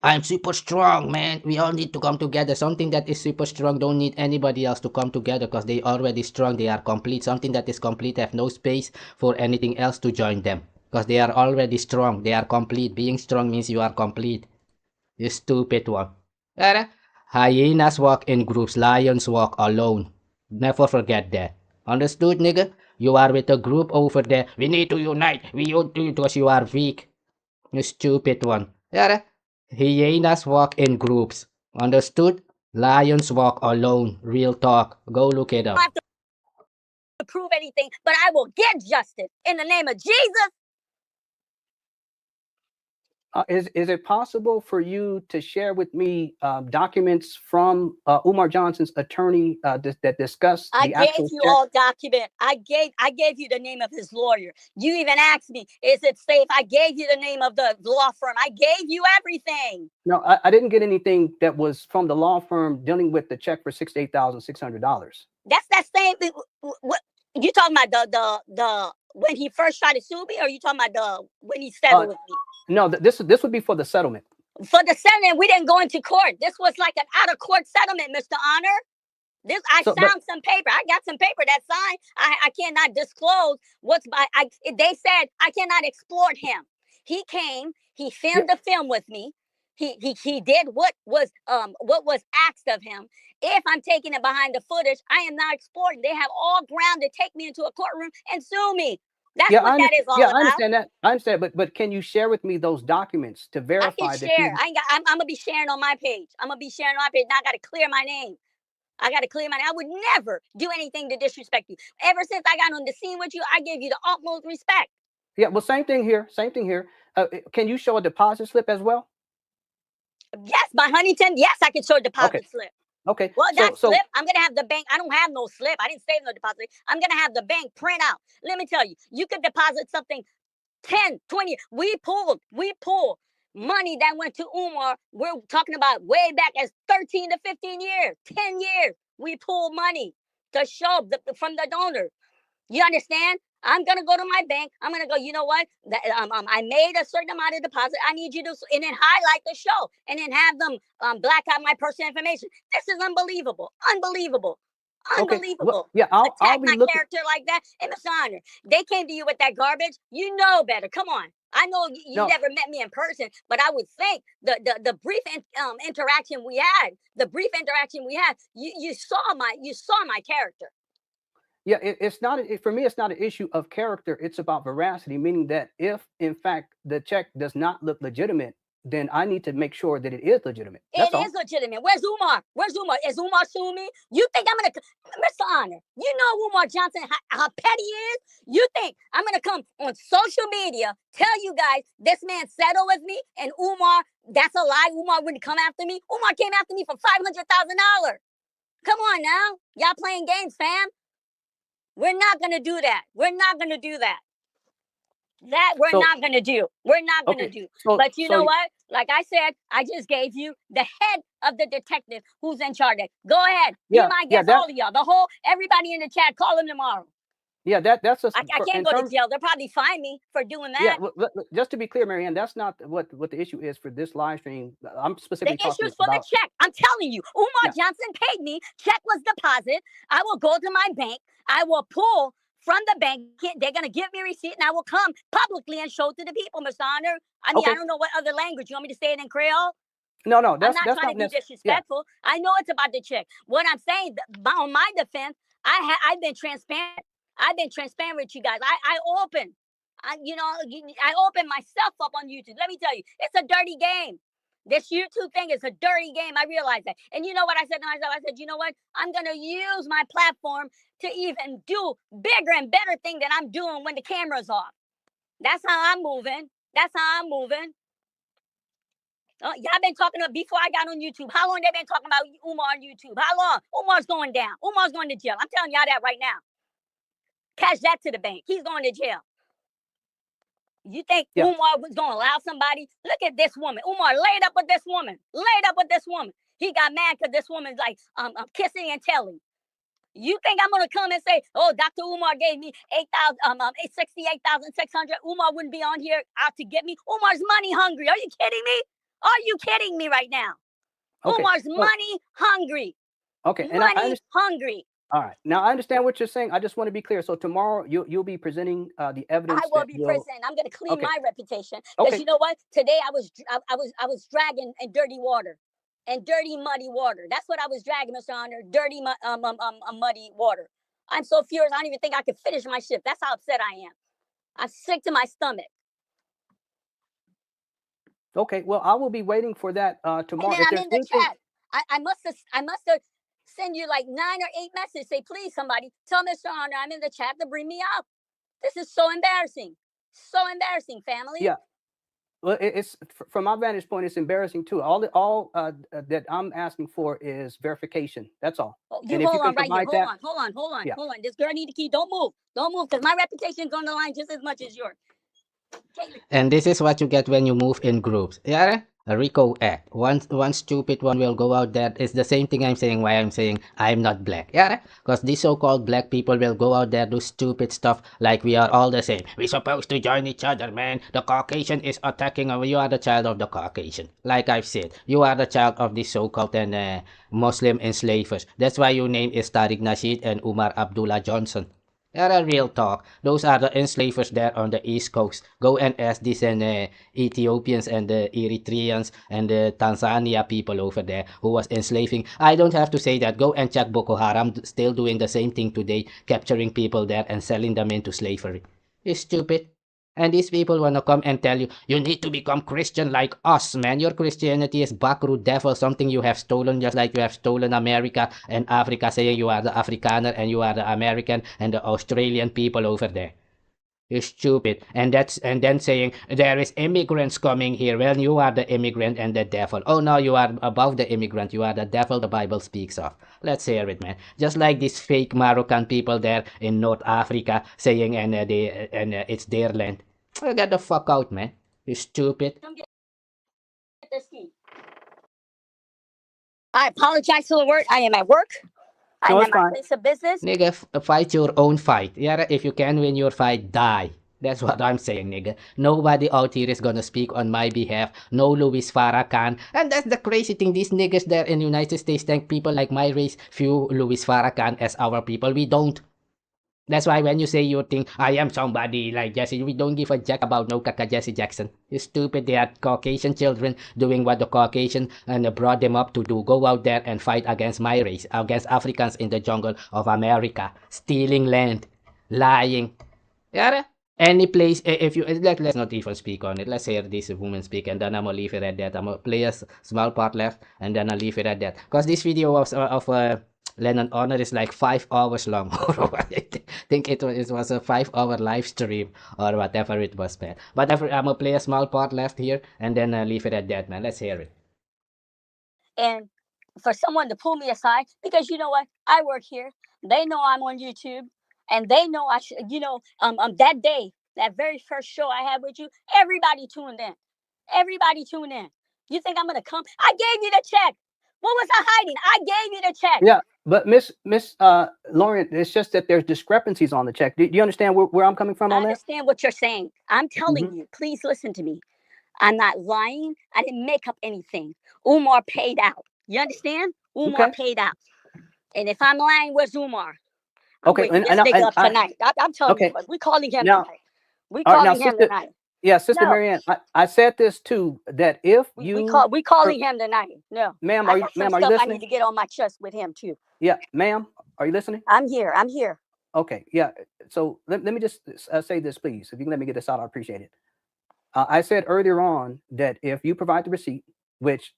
I'm super strong, man. We all need to come together. Something that is super strong don't need anybody else to come together because they already strong. They are complete. Something that is complete have no space for anything else to join them. Because they are already strong. They are complete. Being strong means you are complete. You stupid one. Yara? Hyenas walk in groups. Lions walk alone. Never forget that. Understood, nigga? You are with a group over there. We need to unite. We need to because you are weak. You stupid one. Yara? Hyenas walk in groups. Understood? Lions walk alone. Real talk. Go look it I up. don't have to prove anything, but I will get justice in the name of Jesus. Is it possible for you to share with me documents from Umar Johnson's attorney that discuss I the gave actual you check? all document. I gave you the name of his lawyer. You even asked me, is it safe? I gave you the name of the law firm. I gave you everything. No, I didn't get anything that was from the law firm dealing with the check for $68,600. That's that same thing. What you talking about the when he first tried to sue me, or you talking about the when he settled with me? No, this would be for the settlement. For the settlement, we didn't go into court. This was like an out of court settlement, Mr. Honor. This I found some paper. I got some paper that's signed. I cannot disclose what's by. They said I cannot exploit him. He came. He filmed the film with me. He did what was asked of him. If I'm taking it behind the footage, I am not exploiting. They have all ground to take me into a courtroom and sue me. That's what that is all about. I understand that. I understand, but can you share with me those documents to verify I can share. I'm gonna be sharing on my page. I'm gonna be sharing on my page. Now I gotta clear my name. I would never do anything to disrespect you. Ever since I got on the scene with you, I gave you the utmost respect. Yeah, well, same thing here. Same thing here. Can you show a deposit slip as well? Yes, by Huntington. Yes, I can show a deposit slip. Okay. Well, that slip, I'm gonna have the bank. I don't have no slip. I didn't save no deposit. I'm gonna have the bank print out. Let me tell you, you could deposit something 10, 20. We pulled money that went to Umar. We're talking about way back as 13 to 15 years, 10 years. We pulled money to show from the donor. You understand? I'm gonna go to my bank. I'm gonna go. You know what? I made a certain amount of deposit. I need you to, and then highlight the show, and then have them black out my personal information. This is unbelievable, unbelievable, unbelievable. Well, yeah, I'll be my looking. character like that. And Mr. Honor, they came to you with that garbage. You know better. Come on. I know you never met me in person, but I would think the brief interaction we had, you saw my character. Yeah, it's not for me. It's not an issue of character. It's about veracity, meaning that if, in fact, the check does not look legitimate, then I need to make sure that it is legitimate. That's all. It is legitimate. Where's Umar? Is Umar suing me? You think I'm gonna, Mr. Honor? You know Umar Johnson, how petty he is. You think I'm gonna come on social media, tell you guys this man settled with me, and Umar, that's a lie. Umar wouldn't come after me. Umar came after me for $500,000. Come on now, y'all playing games, fam. We're not gonna do that. We're not gonna do that. Not gonna do. We're not gonna do. But you know what? Like I said, I just gave you the head of the detective who's in charge. Go ahead. Be my guest, all of y'all. Everybody in the chat, call him tomorrow. Yeah, that's I can't go to jail. They'll probably fine me for doing that. Yeah, just to be clear, Marianne, that's not what the issue is for this live stream. I'm specifically the issue is for the check. I'm telling you, Umar Johnson paid me. Check was deposit. I will go to my bank. I will pull from the bank. They're gonna give me a receipt, and I will come publicly and show it to the people, Mr. Honor. I mean, I don't know what other language. You want me to say it in Creole? No, I'm not trying to be disrespectful. Yeah. I know it's about the check. What I'm saying, on my defense, I've been transparent. I've been transparent with you guys. I open myself up on YouTube. Let me tell you, it's a dirty game. This YouTube thing is a dirty game. I realize that. And you know what I said to myself? I said, you know what? I'm going to use my platform to even do bigger and better things than I'm doing when the camera's off. That's how I'm moving. Y'all been talking about before I got on YouTube. How long they been talking about Umar on YouTube? How long? Umar's going down. Umar's going to jail. I'm telling y'all that right now. Cash that to the bank. He's going to jail. You think Umar was going to allow somebody? Look at this woman. Umar laid up with this woman. He got mad because this woman's like kissing and telling. You think I'm going to come and say, oh, Dr. Umar gave me $68,600. Umar wouldn't be on here out to get me. Umar's money hungry. Are you kidding me? Are you kidding me right now? Okay. Umar's money hungry. Okay. Money hungry. All right. Now I understand what you're saying. I just want to be clear. So tomorrow you'll be presenting the I evidence will that be will. present. I'm going to clean Okay. my reputation because Okay. you know what? Today I was dragging in dirty water, and dirty muddy water. That's what I was dragging, Mr. Honor. Dirty muddy water. I'm so furious. I don't even think I could finish my shift. That's how upset I am. I'm sick to my stomach. Okay. Well, I will be waiting for that And tomorrow. then If I'm there's in the anything, chat. I must have send you like 9 or 8 messages. Say, please, somebody tell Mr. Honor I'm in the chat to bring me up. This is so embarrassing. So embarrassing, family. yeah. Well, from my vantage point, it's embarrassing too. That I'm asking for is verification. That's all. Oh, you And if you hold can on right here. provide Hold that, on, hold on, hold on, yeah. hold on. This girl need to keep. Don't move. Don't move because my reputation's on the line just as much as yours. Okay. And this is what you get when you move in groups. Yeah? A Rico act. One stupid one will go out there. It's the same thing I'm saying why I'm saying I'm not black. Yeah? Because these so-called black people will go out there do stupid stuff like we are all the same. We're supposed to join each other, man. The Caucasian is attacking us. You are the child of the Caucasian. Like I've said, you are the child of these so-called Muslim enslavers. That's why your name is Tariq Nasheed and Umar Abdullah Johnson. Yeah, real talk. Those are the enslavers there on the East Coast. Go and ask these Ethiopians and the Eritreans and the Tanzania people over there who was enslaving. I don't have to say that. Go and check Boko Haram still doing the same thing today, capturing people there and selling them into slavery. You stupid. And these people wanna come and tell you, you need to become Christian like us, man. Your Christianity is backroot devil, something you have stolen just like you have stolen America and Africa, saying you are the Afrikaner and you are the American and the Australian people over there. You're stupid. And then saying there is immigrants coming here. Well, you are the immigrant and the devil. Oh no, you are above the immigrant. You are the devil the Bible speaks of. Let's hear it, man. Just like these fake Moroccan people there in North Africa saying it's their land. Oh, get the fuck out, man. You stupid. Come get this key. I apologize for the word. I am at work. I'm No, at it's my fine. place of business. Nigga, fight your own fight. Yeah, if you can win your fight, die. That's what I'm saying, nigga. Nobody out here is gonna speak on my behalf. No Luis Farrakhan. And that's the crazy thing. These niggas there in the United States think people like my race view Luis Farrakhan as our people. We don't. That's why when you say you think, I am somebody like Jesse, we don't give a jack about no kaka Jesse Jackson. You stupid, they are Caucasian children doing what the Caucasian and brought them up to do. Go out there and fight against my race, against Africans in the jungle of America. Stealing land, lying. Yeah, any place, if you, let's not even speak on it. Let's hear this woman speak and then I'm gonna leave it at that. I'm gonna play a small part left and then I'll leave it at that. Because this video of Lennon Honor is like 5 hours long. I think it was a 5-hour live stream or whatever it was, man. But I'm gonna play a small part left here and then leave it at that, man. Let's hear it. And for someone to pull me aside, because you know what? I work here. They know I'm on YouTube, and they know I should, that day, that very first show I had with you, everybody tuned in. Everybody tuned in. You think I'm gonna come? I gave you the check. What was I hiding? I gave you the check. Yeah, but Miss Lauren, it's just that there's discrepancies on the check. Do you understand where I'm coming from I on that? understand what you're saying. I'm telling you, please listen to me. I'm not lying. I didn't make up anything. Umar paid out. You understand? Umar Okay. paid out. And if I'm lying, where's Umar? I'm Okay. waking this nigga up tonight. I'm telling okay. you what. We calling him Now, tonight. We all right, now, calling him sister, tonight. yeah, Sister No. Marianne, I said this too, that if We calling him tonight. No. Ma'am, I are got you some stuff I listening? need to get on my chest with him too. Yeah, ma'am, are you listening? I'm here. I'm here. Okay, yeah. So let me just say this, please. If you can let me get this out, I appreciate it. I said earlier on that if you provide the receipt, which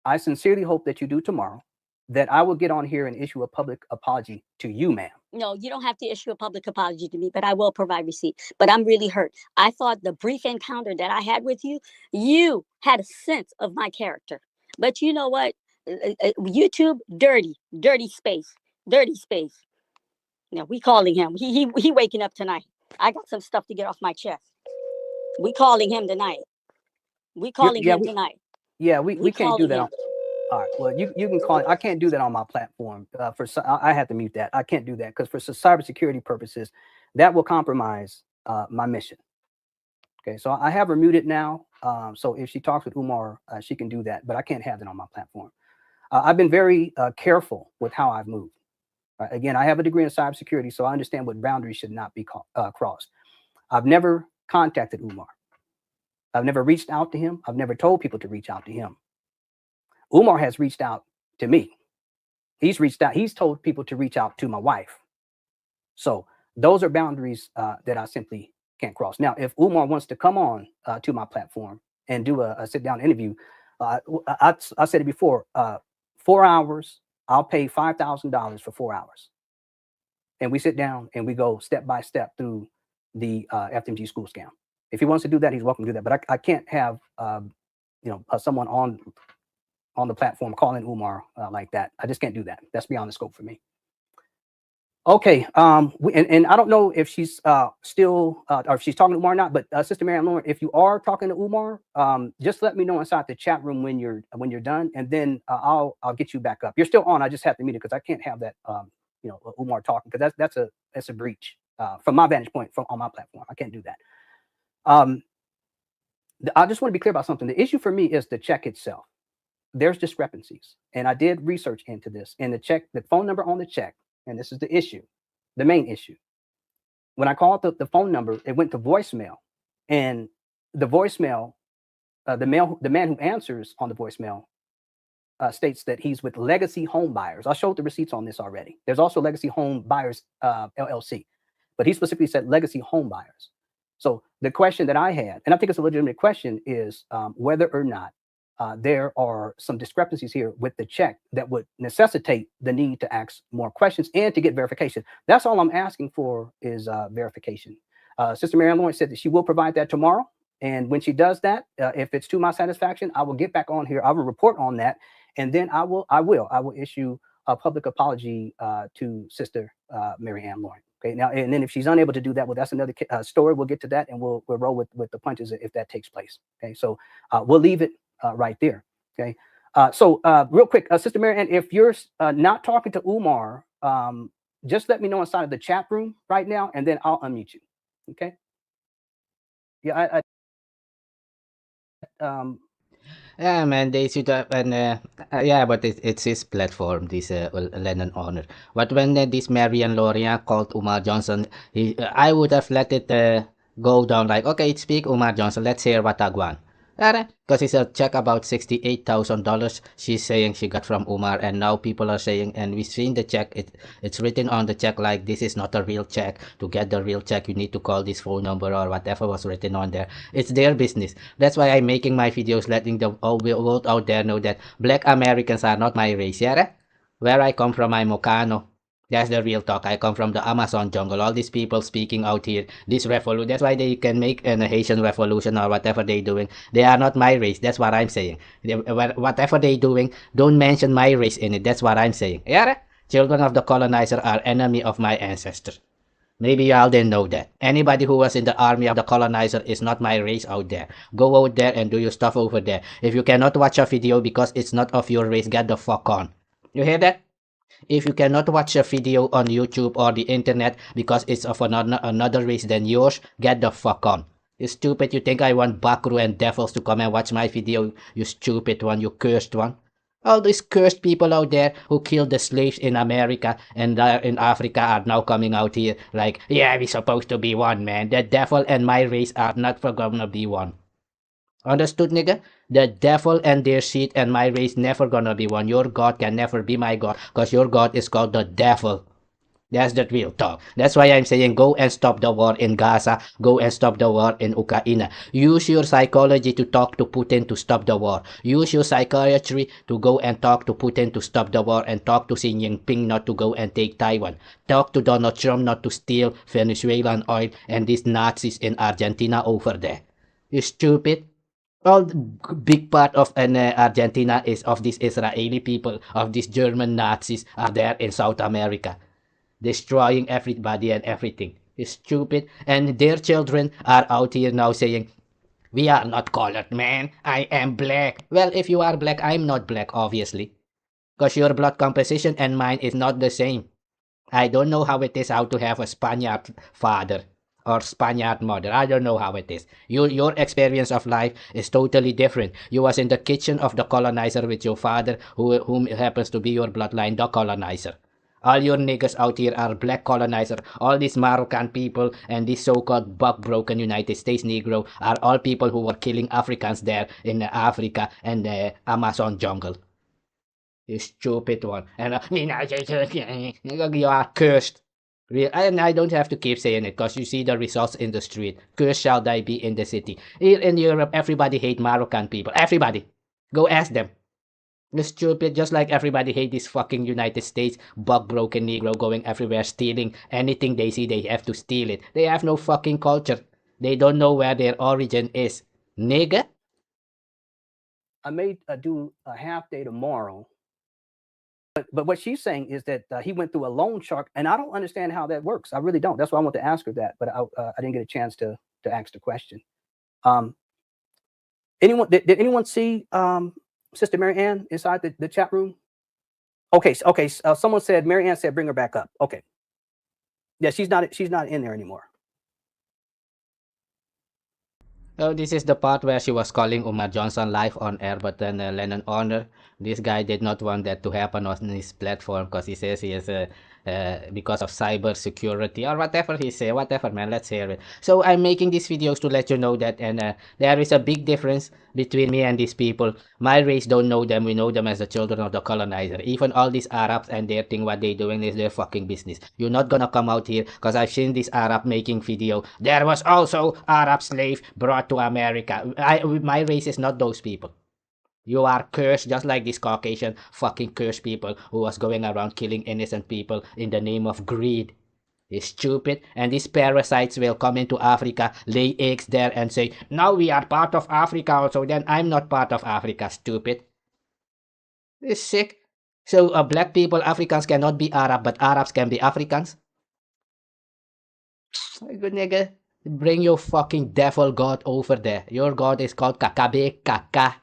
I sincerely hope that you do tomorrow, that I will get on here and issue a public apology to you, ma'am. No, you don't have to issue a public apology to me, but I will provide receipt. But I'm really hurt. I thought the brief encounter that I had with you, you had a sense of my character. But you know what? YouTube, dirty space. No, we calling him. He waking up tonight. I got some stuff to get off my chest. We calling him tonight. We calling him tonight. Yeah, we can't do that. All right. Well, you can call it. I can't do that on my platform. I have to mute that. I can't do that because for cybersecurity purposes, that will compromise my mission. Okay, so I have her muted now. So if she talks with Umar, she can do that, but I can't have that on my platform. I've been very careful with how I've moved. Again, I have a degree in cybersecurity, so I understand what boundaries should not be crossed. I've never contacted Umar. I've never reached out to him. I've never told people to reach out to him. Umar has reached out to me. He's reached out. He's told people to reach out to my wife. So those are boundaries that I simply can't cross. Now, if Umar wants to come on to my platform and do a sit-down interview, I said it before, 4 hours, I'll pay $5,000 for 4 hours. And we sit down and we go step by step through the FMG school scam. If he wants to do that, he's welcome to do that. But I can't have someone on the platform calling Umar like that. I just can't do that. That's beyond the scope for me. Okay, and I don't know if she's still or if she's talking to Umar or not. But Sister Mary Lauren, if you are talking to Umar, just let me know inside the chat room when you're done, and then I'll get you back up. You're still on. I just have to mute it because I can't have that Umar talking, because that's a breach from my vantage point on my platform. I can't do that. I just want to be clear about something. The issue for me is the check itself. There's discrepancies, and I did research into this. And the phone number on the check, and this is the issue, the main issue. When I called the phone number, it went to voicemail, and the voicemail, the man who answers on the voicemail states that he's with Legacy Home Buyers. I showed the receipts on this already. There's also Legacy Home Buyers LLC, but he specifically said Legacy Home Buyers. So the question that I had, and I think it's a legitimate question, is whether or not there are some discrepancies here with the check that would necessitate the need to ask more questions and to get verification. That's all I'm asking for is verification. Sister Mary Lauren said that she will provide that tomorrow. And when she does that, if it's to my satisfaction, I will get back on here. I will report on that. And then I will issue a public apology to Sister Mary Ann Lauren. Okay, now, and then if she's unable to do that, well, that's another story. We'll get to that, and we'll roll with the punches if that takes place. Okay, so we'll leave it right there. Okay, so real quick, Sister Mary Ann, if you're not talking to Umar, just let me know inside of the chat room right now, and then I'll unmute you. Okay. Yeah, Yeah, man, they should have, and yeah, but it's his platform, this Lennon Honor. But when this Marian Loria called Umar Johnson, I would have let it go down like, okay, speak Umar Johnson, let's hear what I want. Because it's a check about $68,000 she's saying she got from Umar, and now people are saying, and we've seen the check, it's written on the check like this is not a real check. To get the real check, you need to call this phone number or whatever was written on there. It's their business. That's why I'm making my videos, letting the whole world out there know that Black Americans are not my race. Yeah? Where I come from, I'm Ohkano. That's the real talk. I come from the Amazon jungle. All these people speaking out here, this revolution. That's why they can make a Haitian revolution or whatever they're doing. They are not my race. That's what I'm saying. Whatever they're doing, don't mention my race in it. That's what I'm saying. Yeah? Children of the colonizer are enemy of my ancestors. Maybe y'all didn't know that. Anybody who was in the army of the colonizer is not my race out there. Go out there and do your stuff over there. If you cannot watch a video because it's not of your race, get the fuck on. You hear that? If you cannot watch a video on YouTube or the internet because it's of another race than yours, get the fuck on. You stupid, you think I want Bakru and devils to come and watch my video? You stupid one, you cursed one. All these cursed people out there who killed the slaves in America and in Africa are now coming out here like, yeah, we're supposed to be one, man. The devil and my race are not gonna be one. Understood, nigga? The devil and their shit and my race never gonna be one. Your God can never be my God, because your God is called the devil. That's the real talk. That's why I'm saying go and stop the war in Gaza. Go and stop the war in Ukraine. Use your psychology to talk to Putin to stop the war. Use your psychiatry to go and talk to Putin to stop the war, and talk to Xi Jinping not to go and take Taiwan. Talk to Donald Trump not to steal Venezuelan oil and these Nazis in Argentina over there. You stupid. All the big part of Argentina is of these Israeli people, of these German Nazis are there in South America, destroying everybody and everything. It's stupid. And their children are out here now saying, we are not colored, man. I am black. Well, if you are black, I'm not black, obviously. Because your blood composition and mine is not the same. I don't know how it is how to have a Spaniard father or Spaniard mother. I don't know how it is. Your experience of life is totally different. You was in the kitchen of the colonizer with your father, whom happens to be your bloodline, the colonizer. All your niggas out here are black colonizer. All these Moroccan people and these so-called buck-broken United States Negro are all people who were killing Africans there in Africa and the Amazon jungle. You stupid one. And you are cursed. And I don't have to keep saying it because you see the results in the street. Cursed shall thy be in the city. Here in Europe, everybody hate Moroccan people. Everybody. Go ask them. You're stupid, just like everybody hate this fucking United States bug-broken Negro going everywhere stealing anything they see. They have to steal it. They have no fucking culture. They don't know where their origin is. Nigga? I may do a half day tomorrow. But what she's saying is that he went through a loan shark, and I don't understand how that works. I really don't. That's why I want to ask her that, but I didn't get a chance to ask the question. Did anyone see Sister Mary Ann inside the chat room? Okay, someone said Mary Ann said bring her back up. Okay, yeah, she's not in there anymore. Oh, this is the part where she was calling Umar Johnson live on air, but then Lennon Honor, this guy did not want that to happen on his platform because he says he is because of cyber security or whatever he say. Whatever, man, let's hear it. So I'm making these videos to let you know that, and there is a big difference between me and these people. My race don't know them. We know them as the children of the colonizer. Even all these Arabs and their thing, what they doing is their fucking business. You're not gonna come out here because I've seen this Arab making video. There was also Arab slave brought to America. My race is not those people. You are cursed just like these Caucasian fucking cursed people who was going around killing innocent people in the name of greed. It's stupid, and these parasites will come into Africa, lay eggs there and say, now we are part of Africa also, then I'm not part of Africa, stupid. It's sick. So black people, Africans cannot be Arab, but Arabs can be Africans? Good nigga, bring your fucking devil god over there. Your god is called Kakabe Kaka.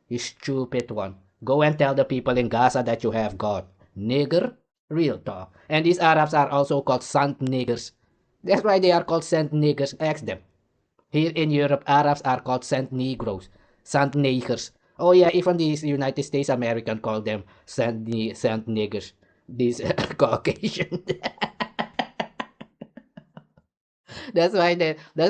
You stupid one. Go and tell the people in Gaza that you have God. Nigger? Real talk. And these Arabs are also called Sant niggers. That's why they are called Sant niggers. Ask them. Here in Europe, Arabs are called Sant Negroes. Sant niggers. Oh yeah, even these United States American call them Sant niggers. These Caucasian. That's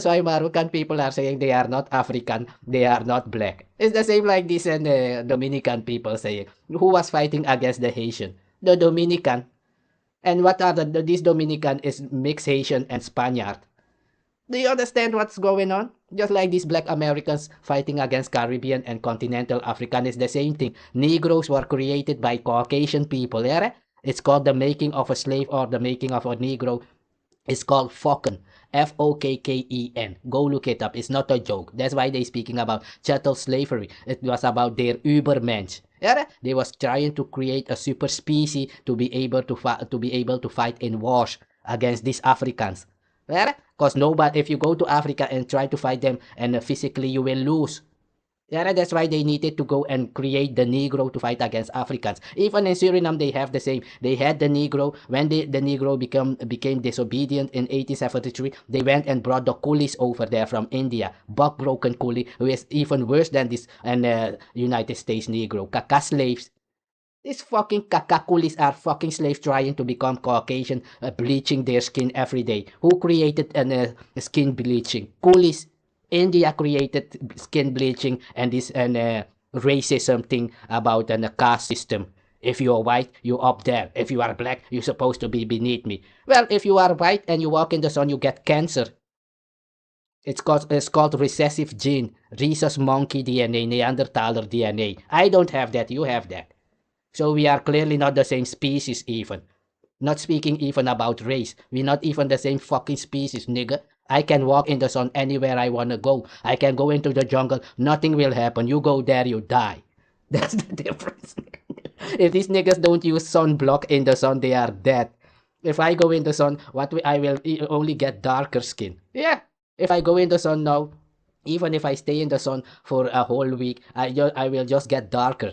why Moroccan people are saying they are not African, they are not black. It's the same like this and Dominican people saying, who was fighting against the Haitian? The Dominican. And what are these Dominican is mixed Haitian and Spaniard. Do you understand what's going on? Just like these black Americans fighting against Caribbean and continental African is the same thing. Negroes were created by Caucasian people. Yeah? It's called the making of a slave or the making of a Negro. It's called Fokken. F-O-K-K-E-N. Go look it up. It's not a joke. That's why they're speaking about chattel slavery. It was about their Übermensch. Yeah? They was trying to create a super species to be able to fight in wars against these Africans. Yeah? Because nobody, if you go to Africa and try to fight them and physically you will lose. Yeah, that's why they needed to go and create the Negro to fight against Africans. Even in Suriname, they have the same. They had the Negro. When the Negro became disobedient in 1873, they went and brought the coolies over there from India. Buck-broken coolie, who is even worse than this United States Negro. Kaka slaves. These fucking kaka coolies are fucking slaves trying to become Caucasian, bleaching their skin every day. Who created skin bleaching? Coolies. India created skin bleaching and this racism thing about a caste system. If you are white, you're up there. If you are black, you're supposed to be beneath me. Well, if you are white and you walk in the sun, you get cancer. It's called recessive gene, rhesus monkey DNA, Neanderthaler DNA. I don't have that, you have that. So we are clearly not the same species even. Not speaking even about race. We're not even the same fucking species, nigga. I can walk in the sun anywhere I wanna go. I can go into the jungle. Nothing will happen. You go there, you die. That's the difference. If these niggas don't use sunblock in the sun, they are dead. If I go in the sun, I will only get darker skin. Yeah. If I go in the sun now, even if I stay in the sun for a whole week, I will just get darker.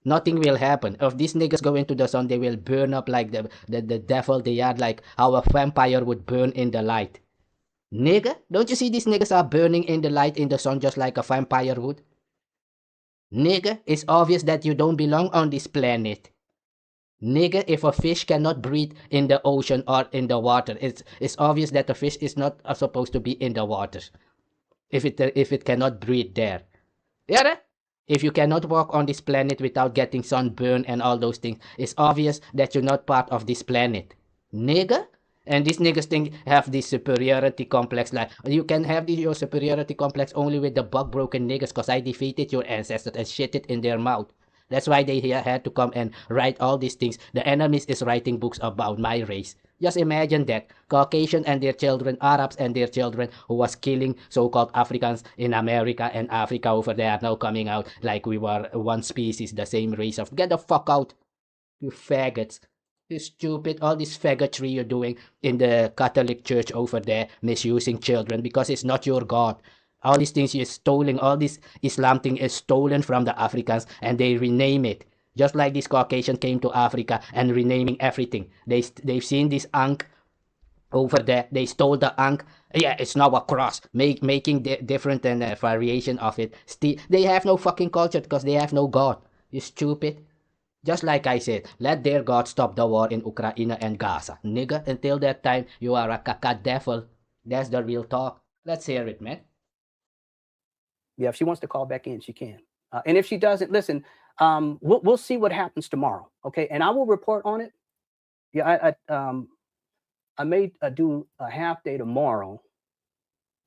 Nothing will happen. If these niggas go into the sun, they will burn up like the devil they are, like how a vampire would burn in the light. Nigga, don't you see these niggas are burning in the light in the sun just like a vampire would? Nigga, it's obvious that you don't belong on this planet. Nigga, if a fish cannot breathe in the ocean or in the water, it's obvious that the fish is not supposed to be in the water. If it cannot breathe there. Yeah? If you cannot walk on this planet without getting sunburn and all those things, it's obvious that you're not part of this planet. Nigga? And these niggas think have this superiority complex. Like, you can have your superiority complex only with the bug broken niggas because I defeated your ancestors and shit it in their mouth. That's why they had to come and write all these things. The enemies is writing books about my race. Just imagine that. Caucasian and their children, Arabs and their children who was killing so-called Africans in America and Africa over there are now coming out like we were one species, the same race of... Get the fuck out, you faggots. You stupid, all this faggotry you're doing in the Catholic Church over there, misusing children because it's not your God. All these things you're stealing, all this Islam thing is stolen from the Africans and they rename it. Just like this Caucasian came to Africa and renaming everything. They've seen this ankh over there. They stole the ankh. Yeah, it's now a cross. Making different and variation of it. They have no fucking culture because they have no God. You stupid. Just like I said, let their God stop the war in Ukraine and Gaza. Nigga, until that time, you are a caca devil. That's the real talk. Let's hear it, man. Yeah, if she wants to call back in, she can. And if she doesn't, listen, we'll see what happens tomorrow, okay? And I will report on it. Yeah, I may do a half day tomorrow,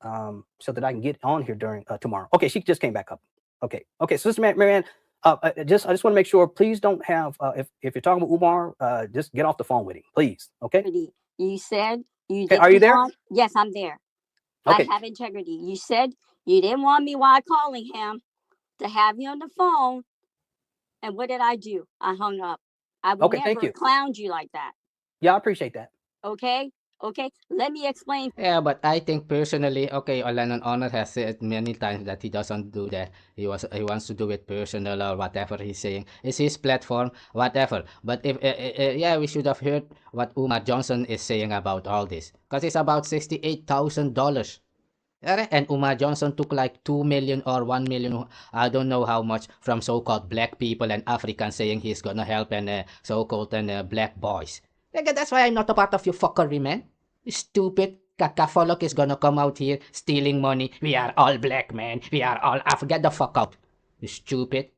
so that I can get on here during tomorrow. Okay, she just came back up. Okay, so Sister Marianne, I just want to make sure. Please don't have if you're talking about Umar, just get off the phone with him, please. Okay. You said you Okay, are you there? Yes, I'm there. Okay. I have integrity. You said you didn't want me while calling him to have you on the phone. And what did I do? I hung up. I would never clown you like that. Yeah, I appreciate that. Okay. Let me explain. Yeah, but I think personally, okay, Lennon Honor has said many times that he doesn't do that. He wants to do it personal or whatever he's saying. It's his platform, whatever. But if yeah, we should have heard what Umar Johnson is saying about all this, because it's about $68,000. And Umar Johnson took like 2 million or 1 million, I don't know how much, from so-called black people and Africans saying he's gonna help and so-called black boys. That's why I'm not a part of your fuckery, man. You stupid cacafolok is gonna come out here stealing money. We are all black, man. We are all Get the fuck out. You stupid.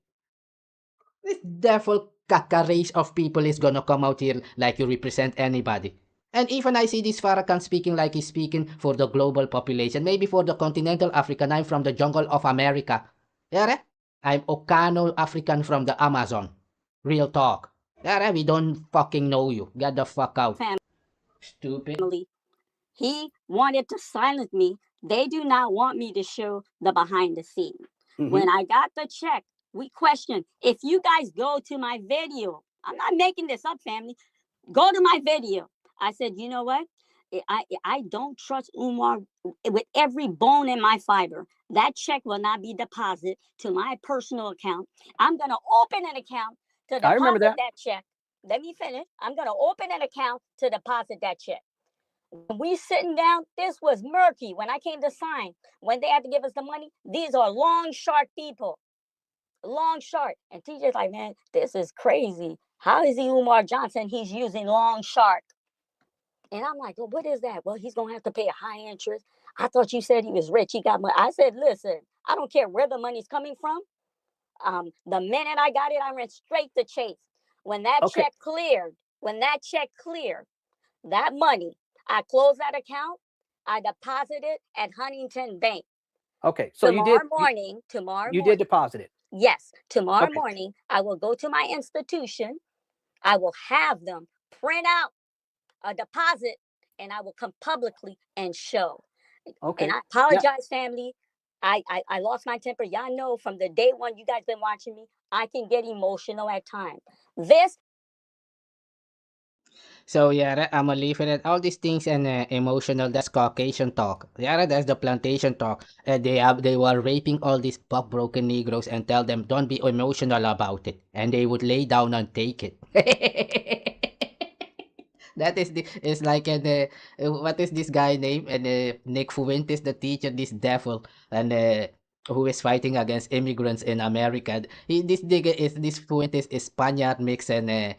This devil caca race of people is gonna come out here like you represent anybody. And even I see this Farrakhan speaking like he's speaking for the global population. Maybe for the continental African. I'm from the jungle of America. Yeah, I'm Ohkano African from the Amazon. Real talk. Yeah, we don't fucking know you. Get the fuck out. Stupid. He wanted to silence me. They do not want me to show the behind the scenes. Mm-hmm. When I got the check, we questioned. If you guys go to my video, I'm not making this up, family. Go to my video. I said, you know what? I don't trust Umar with every bone in my fiber. That check will not be deposited to my personal account. I'm going to open an account to deposit that check. Let me finish. I'm going to open an account to deposit that check. When we sitting down, this was murky. When I came to sign, when they had to give us the money, these are long, sharp people. Long, sharp. And TJ's like, man, this is crazy. How is he Umar Johnson? He's using long, sharp. And I'm like, well, what is that? Well, he's going to have to pay a high interest. I thought you said he was rich. He got money. I said, listen, I don't care where the money's coming from. The minute I got it, I ran straight to Chase. When that check cleared, that money, I closed that account. I deposited at Huntington Bank. Okay, so tomorrow you morning, did deposit it. Yes, tomorrow morning, I will go to my institution. I will have them print out a deposit, and I will come publicly and show. Okay. And I apologize, family. I lost my temper. Y'all know from the day one you guys been watching me, I can get emotional at times. So yeah, I'm gonna leave it at all these things and emotional. That's Caucasian talk. Yeah, that's the plantation talk. They were raping all these broken Negroes and tell them don't be emotional about it, and they would lay down and take it. That is it's like what is this guy name? And Nick Fuentes, the teacher, this devil, and who is fighting against immigrants in America. This Fuentes is Spaniard mix and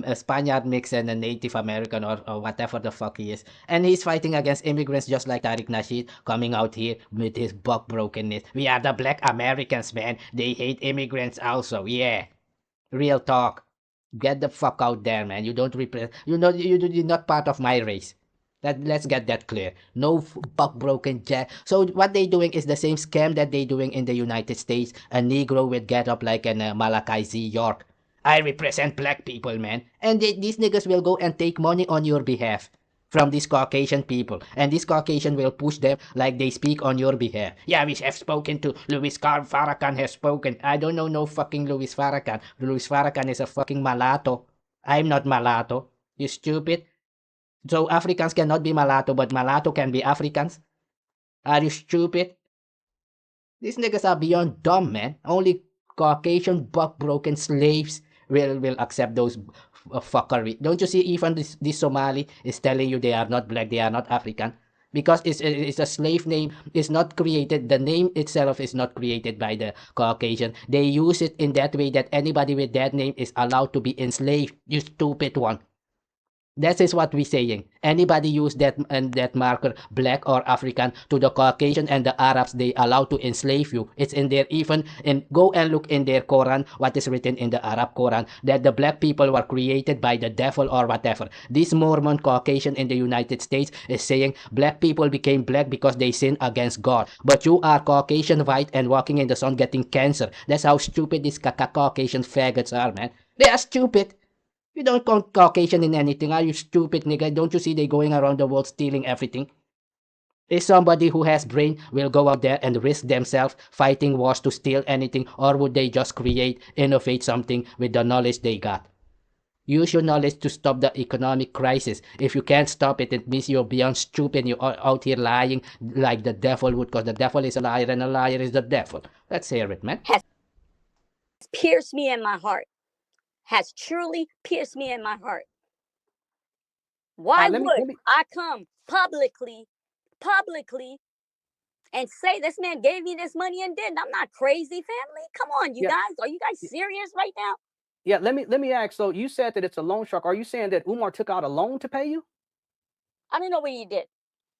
a Spaniard mix and a Native American or whatever the fuck he is. And he's fighting against immigrants just like Tariq Nasheed coming out here with his buck brokenness. We are the black Americans, man. They hate immigrants also. Yeah. Real talk. Get the fuck out there, man. You don't represent. You're not part of my race. Let's get that clear. No buck broken jack. So what they doing is the same scam that they doing in the United States. A Negro would get up like an Malachi Z. York. I represent black people, man. And these niggas will go and take money on your behalf from these Caucasian people. And these Caucasian will push them like they speak on your behalf. Yeah, we have spoken to Louis Farrakhan has spoken. I don't know no fucking Louis Farrakhan. Louis Farrakhan is a fucking mulatto. I'm not mulatto. You stupid. So Africans cannot be mulatto, but mulatto can be Africans? Are you stupid? These niggas are beyond dumb, man. Only Caucasian buck-broken slaves will accept those fuckery. Don't you see even this Somali is telling you they are not black, they are not African? Because it's a slave name. It's not created. The name itself is not created by the Caucasian. They use it in that way that anybody with that name is allowed to be enslaved. You stupid one. That is what we're saying. Anybody use that marker, black or African, to the Caucasian and the Arabs, they allow to enslave you. It's in there even, and go and look in their Quran, what is written in the Arab Quran, that the black people were created by the devil or whatever. This Mormon Caucasian in the United States is saying black people became black because they sinned against God. But you are Caucasian white and walking in the sun getting cancer. That's how stupid these Caucasian faggots are, man. They are stupid. You don't count Caucasian in anything. Are you stupid, nigga? Don't you see they going around the world stealing everything? Is somebody who has brain will go out there and risk themselves fighting wars to steal anything, or would they just create, innovate something with the knowledge they got? Use your knowledge to stop the economic crisis. If you can't stop it, it means you're beyond stupid. You're out here lying like the devil would, because the devil is a liar and a liar is the devil. Let's hear it, man. Has pierced me in my heart. Has truly pierced me in my heart. Why let me- would I come publicly and say this man gave me this money and didn't? I'm not crazy, family. Come on, you Yeah. guys. Are you guys serious right now? Yeah, let me ask. So you said that it's a loan shark. Are you saying that Umar took out a loan to pay you? I don't know what he did.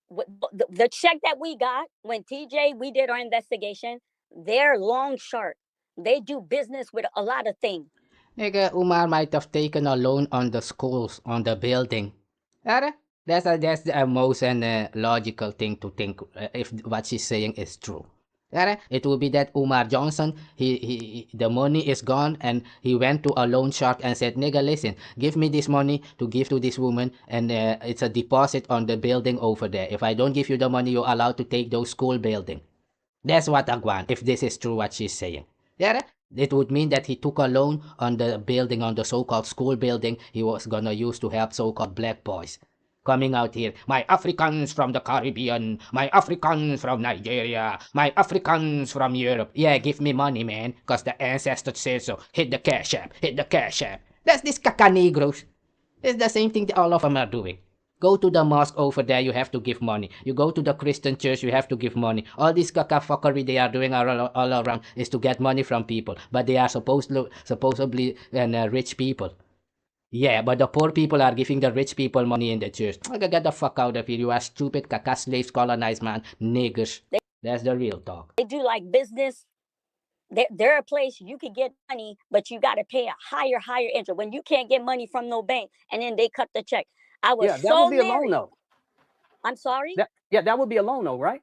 The check that we got when TJ, we did our investigation, they're long shark. They do business with a lot of things. Nigga, Umar might have taken a loan on the schools, on the building. Yara? That's the most logical thing to think if what she's saying is true. Yara? It will be that Umar Johnson, he the money is gone and he went to a loan shark and said, nigga, listen, give me this money to give to this woman and it's a deposit on the building over there. If I don't give you the money, you're allowed to take those school building. That's what I want, if this is true what she's saying. Yeah, it would mean that he took a loan on the building, on the so-called school building he was gonna use to help so-called black boys. Coming out here, my Africans from the Caribbean, my Africans from Nigeria, my Africans from Europe. Yeah, give me money, man, cause the ancestors said so. Hit the cash app, hit the cash app. That's this caca-negros. It's the same thing that all of them are doing. Go to the mosque over there, you have to give money. You go to the Christian church, you have to give money. All this caca-fuckery they are doing all around is to get money from people. But they are supposedly rich people. Yeah, but the poor people are giving the rich people money in the church. Get the fuck out of here. You are stupid caca slaves, colonized man, niggers. That's the real talk. They do like business. They're a place you could get money, but you got to pay a higher interest. When you can't get money from no bank, and then they cut the check. I was Yeah, that so would be a loan leery. though. I'm sorry? That would be a loan though, right?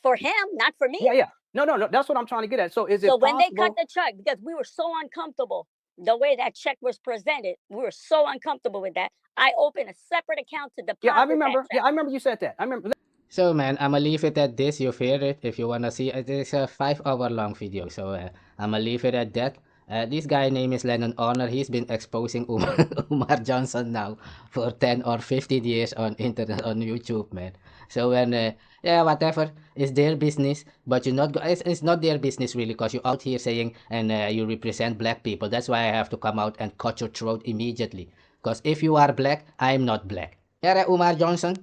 For him, not for me. Yeah. No. That's what I'm trying to get at. So is it So when they possible? cut the check, because we were so uncomfortable, the way that check was presented, we were so uncomfortable with that. I opened a separate account to deposit. Yeah, I remember. that check. I remember you said that. I remember. So man, I'ma leave it at this. You've heard it. If you wanna see it, it's a 5-hour long video. So I'ma leave it at that. This guy name is Lennon Honor. He's been exposing Umar Johnson now for 10 or 15 years on internet, on YouTube, man. So when yeah, whatever, it's their business, but you're not. It's not their business really, cause you're out here saying and you represent black people. That's why I have to come out and cut your throat immediately. Cause if you are black, I'm not black. Yeah, Umar Johnson.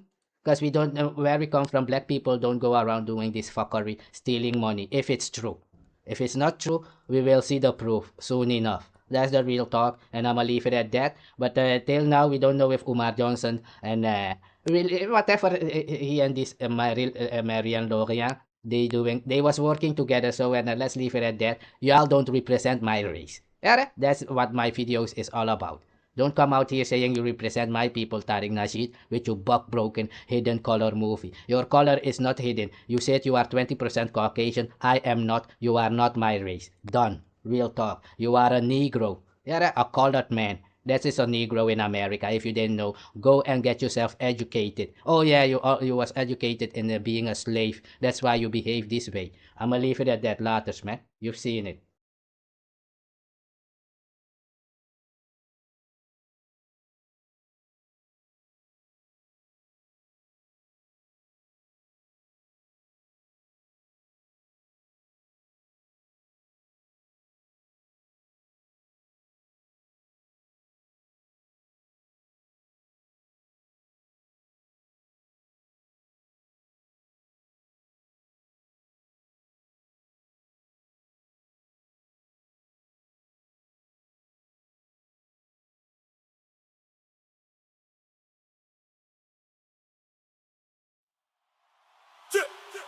Because we don't know where we come from. Black people don't go around doing this fuckery, stealing money, if it's true. If it's not true, we will see the proof soon enough. That's the real talk, and I'ma leave it at that. But till now, we don't know if Umar Johnson and really whatever he and this Marian Loria they was working together. So let's leave it at that. Y'all don't represent my race. Yeah, that's what my videos is all about. Don't come out here saying you represent my people, Tariq Nasheed, with your buck-broken, hidden color movie. Your color is not hidden. You said you are 20% Caucasian. I am not. You are not my race. Done. Real talk. You are a Negro. You're a colored man. That is a Negro in America. If you didn't know, go and get yourself educated. Oh yeah, you was educated in being a slave. That's why you behave this way. I'ma leave it at that, Latters, man. You've seen it.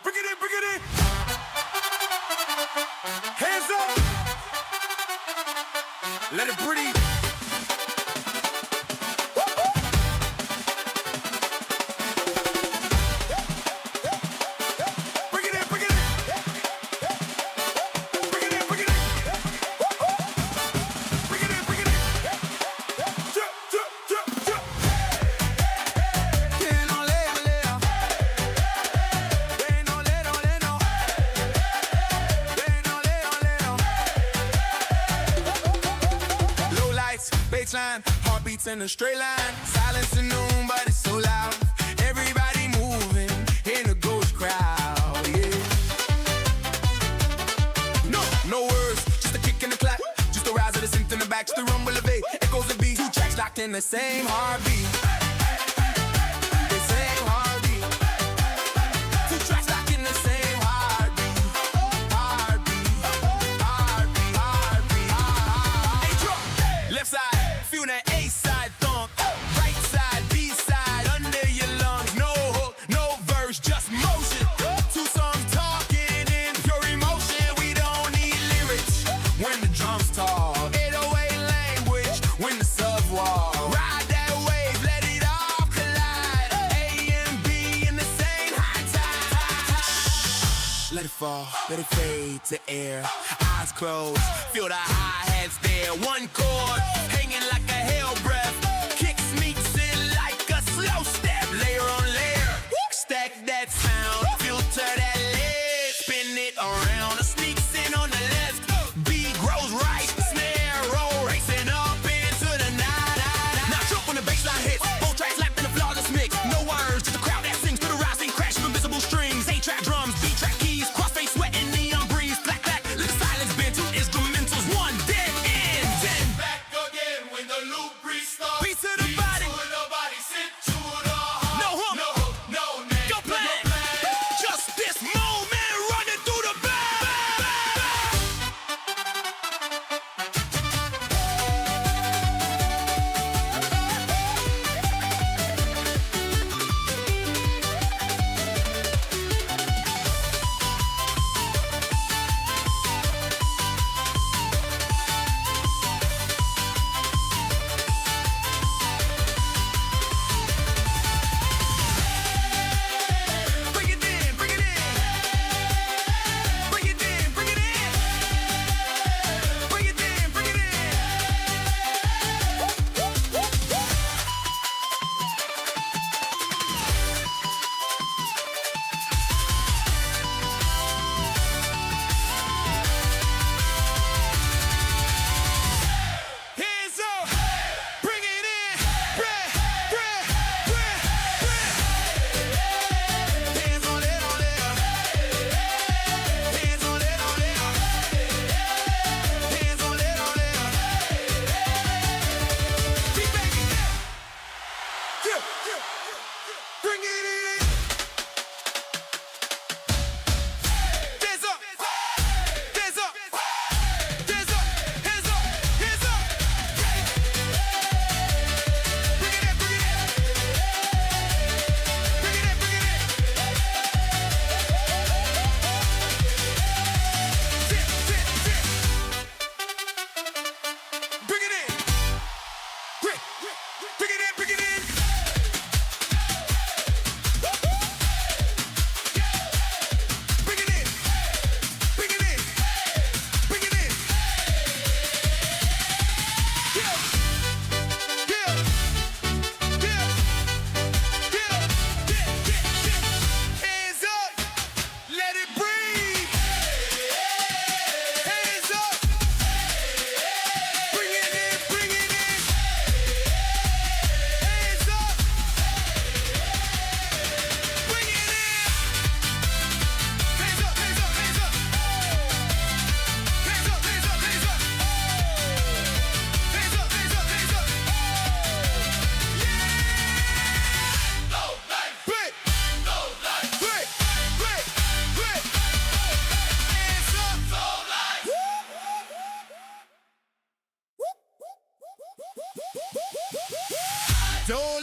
Bring it in, bring it in. Hands up. Let it breathe. Bring it in, bring it in. Bring it in, bring it in. Bring it in, bring it in. Jump, jump, jump, jump. Baseline, heartbeats in a straight line. Silence in the room, but it's so loud. Everybody moving in a ghost crowd. Yeah. No words, just a kick and a clap. Just the rise of the synth in the back, just the rumble of it. Echoes of beat, two tracks locked in the same heartbeat. The same heartbeat. Two tracks locked in the same heartbeat. Heartbeat, heartbeat, heartbeat, heartbeat. Hey, drop, left side. Feel that A side thump, right side, B side, under your lungs. No hook, no verse, just motion. Two songs talking in pure emotion. We don't need lyrics when the drums talk. 808 language when the sub walk. Ride that wave, let it all collide. A and B in the same high tide. Let it fall, let it fade to air. Eyes closed, feel the hi-hats there. One chord, hanging like a hell breath. Kicks meets it like a slow step. Layer on layer, stack that sound. Filter that lead, spin it around. A sneaks in on the left, beat grows right. Snare roll, racing up into the night. Now jump when the bassline hits. Both tracks lapped in a flawless mix. No words, just a crowd that sings to the rising crash of invisible strings. 8-track drums, B-track keys, crossface sweating, neon breeze. Clack, clack, let the silence bend to instrumentals. One dead end. Then back again when the loop restarts. Don't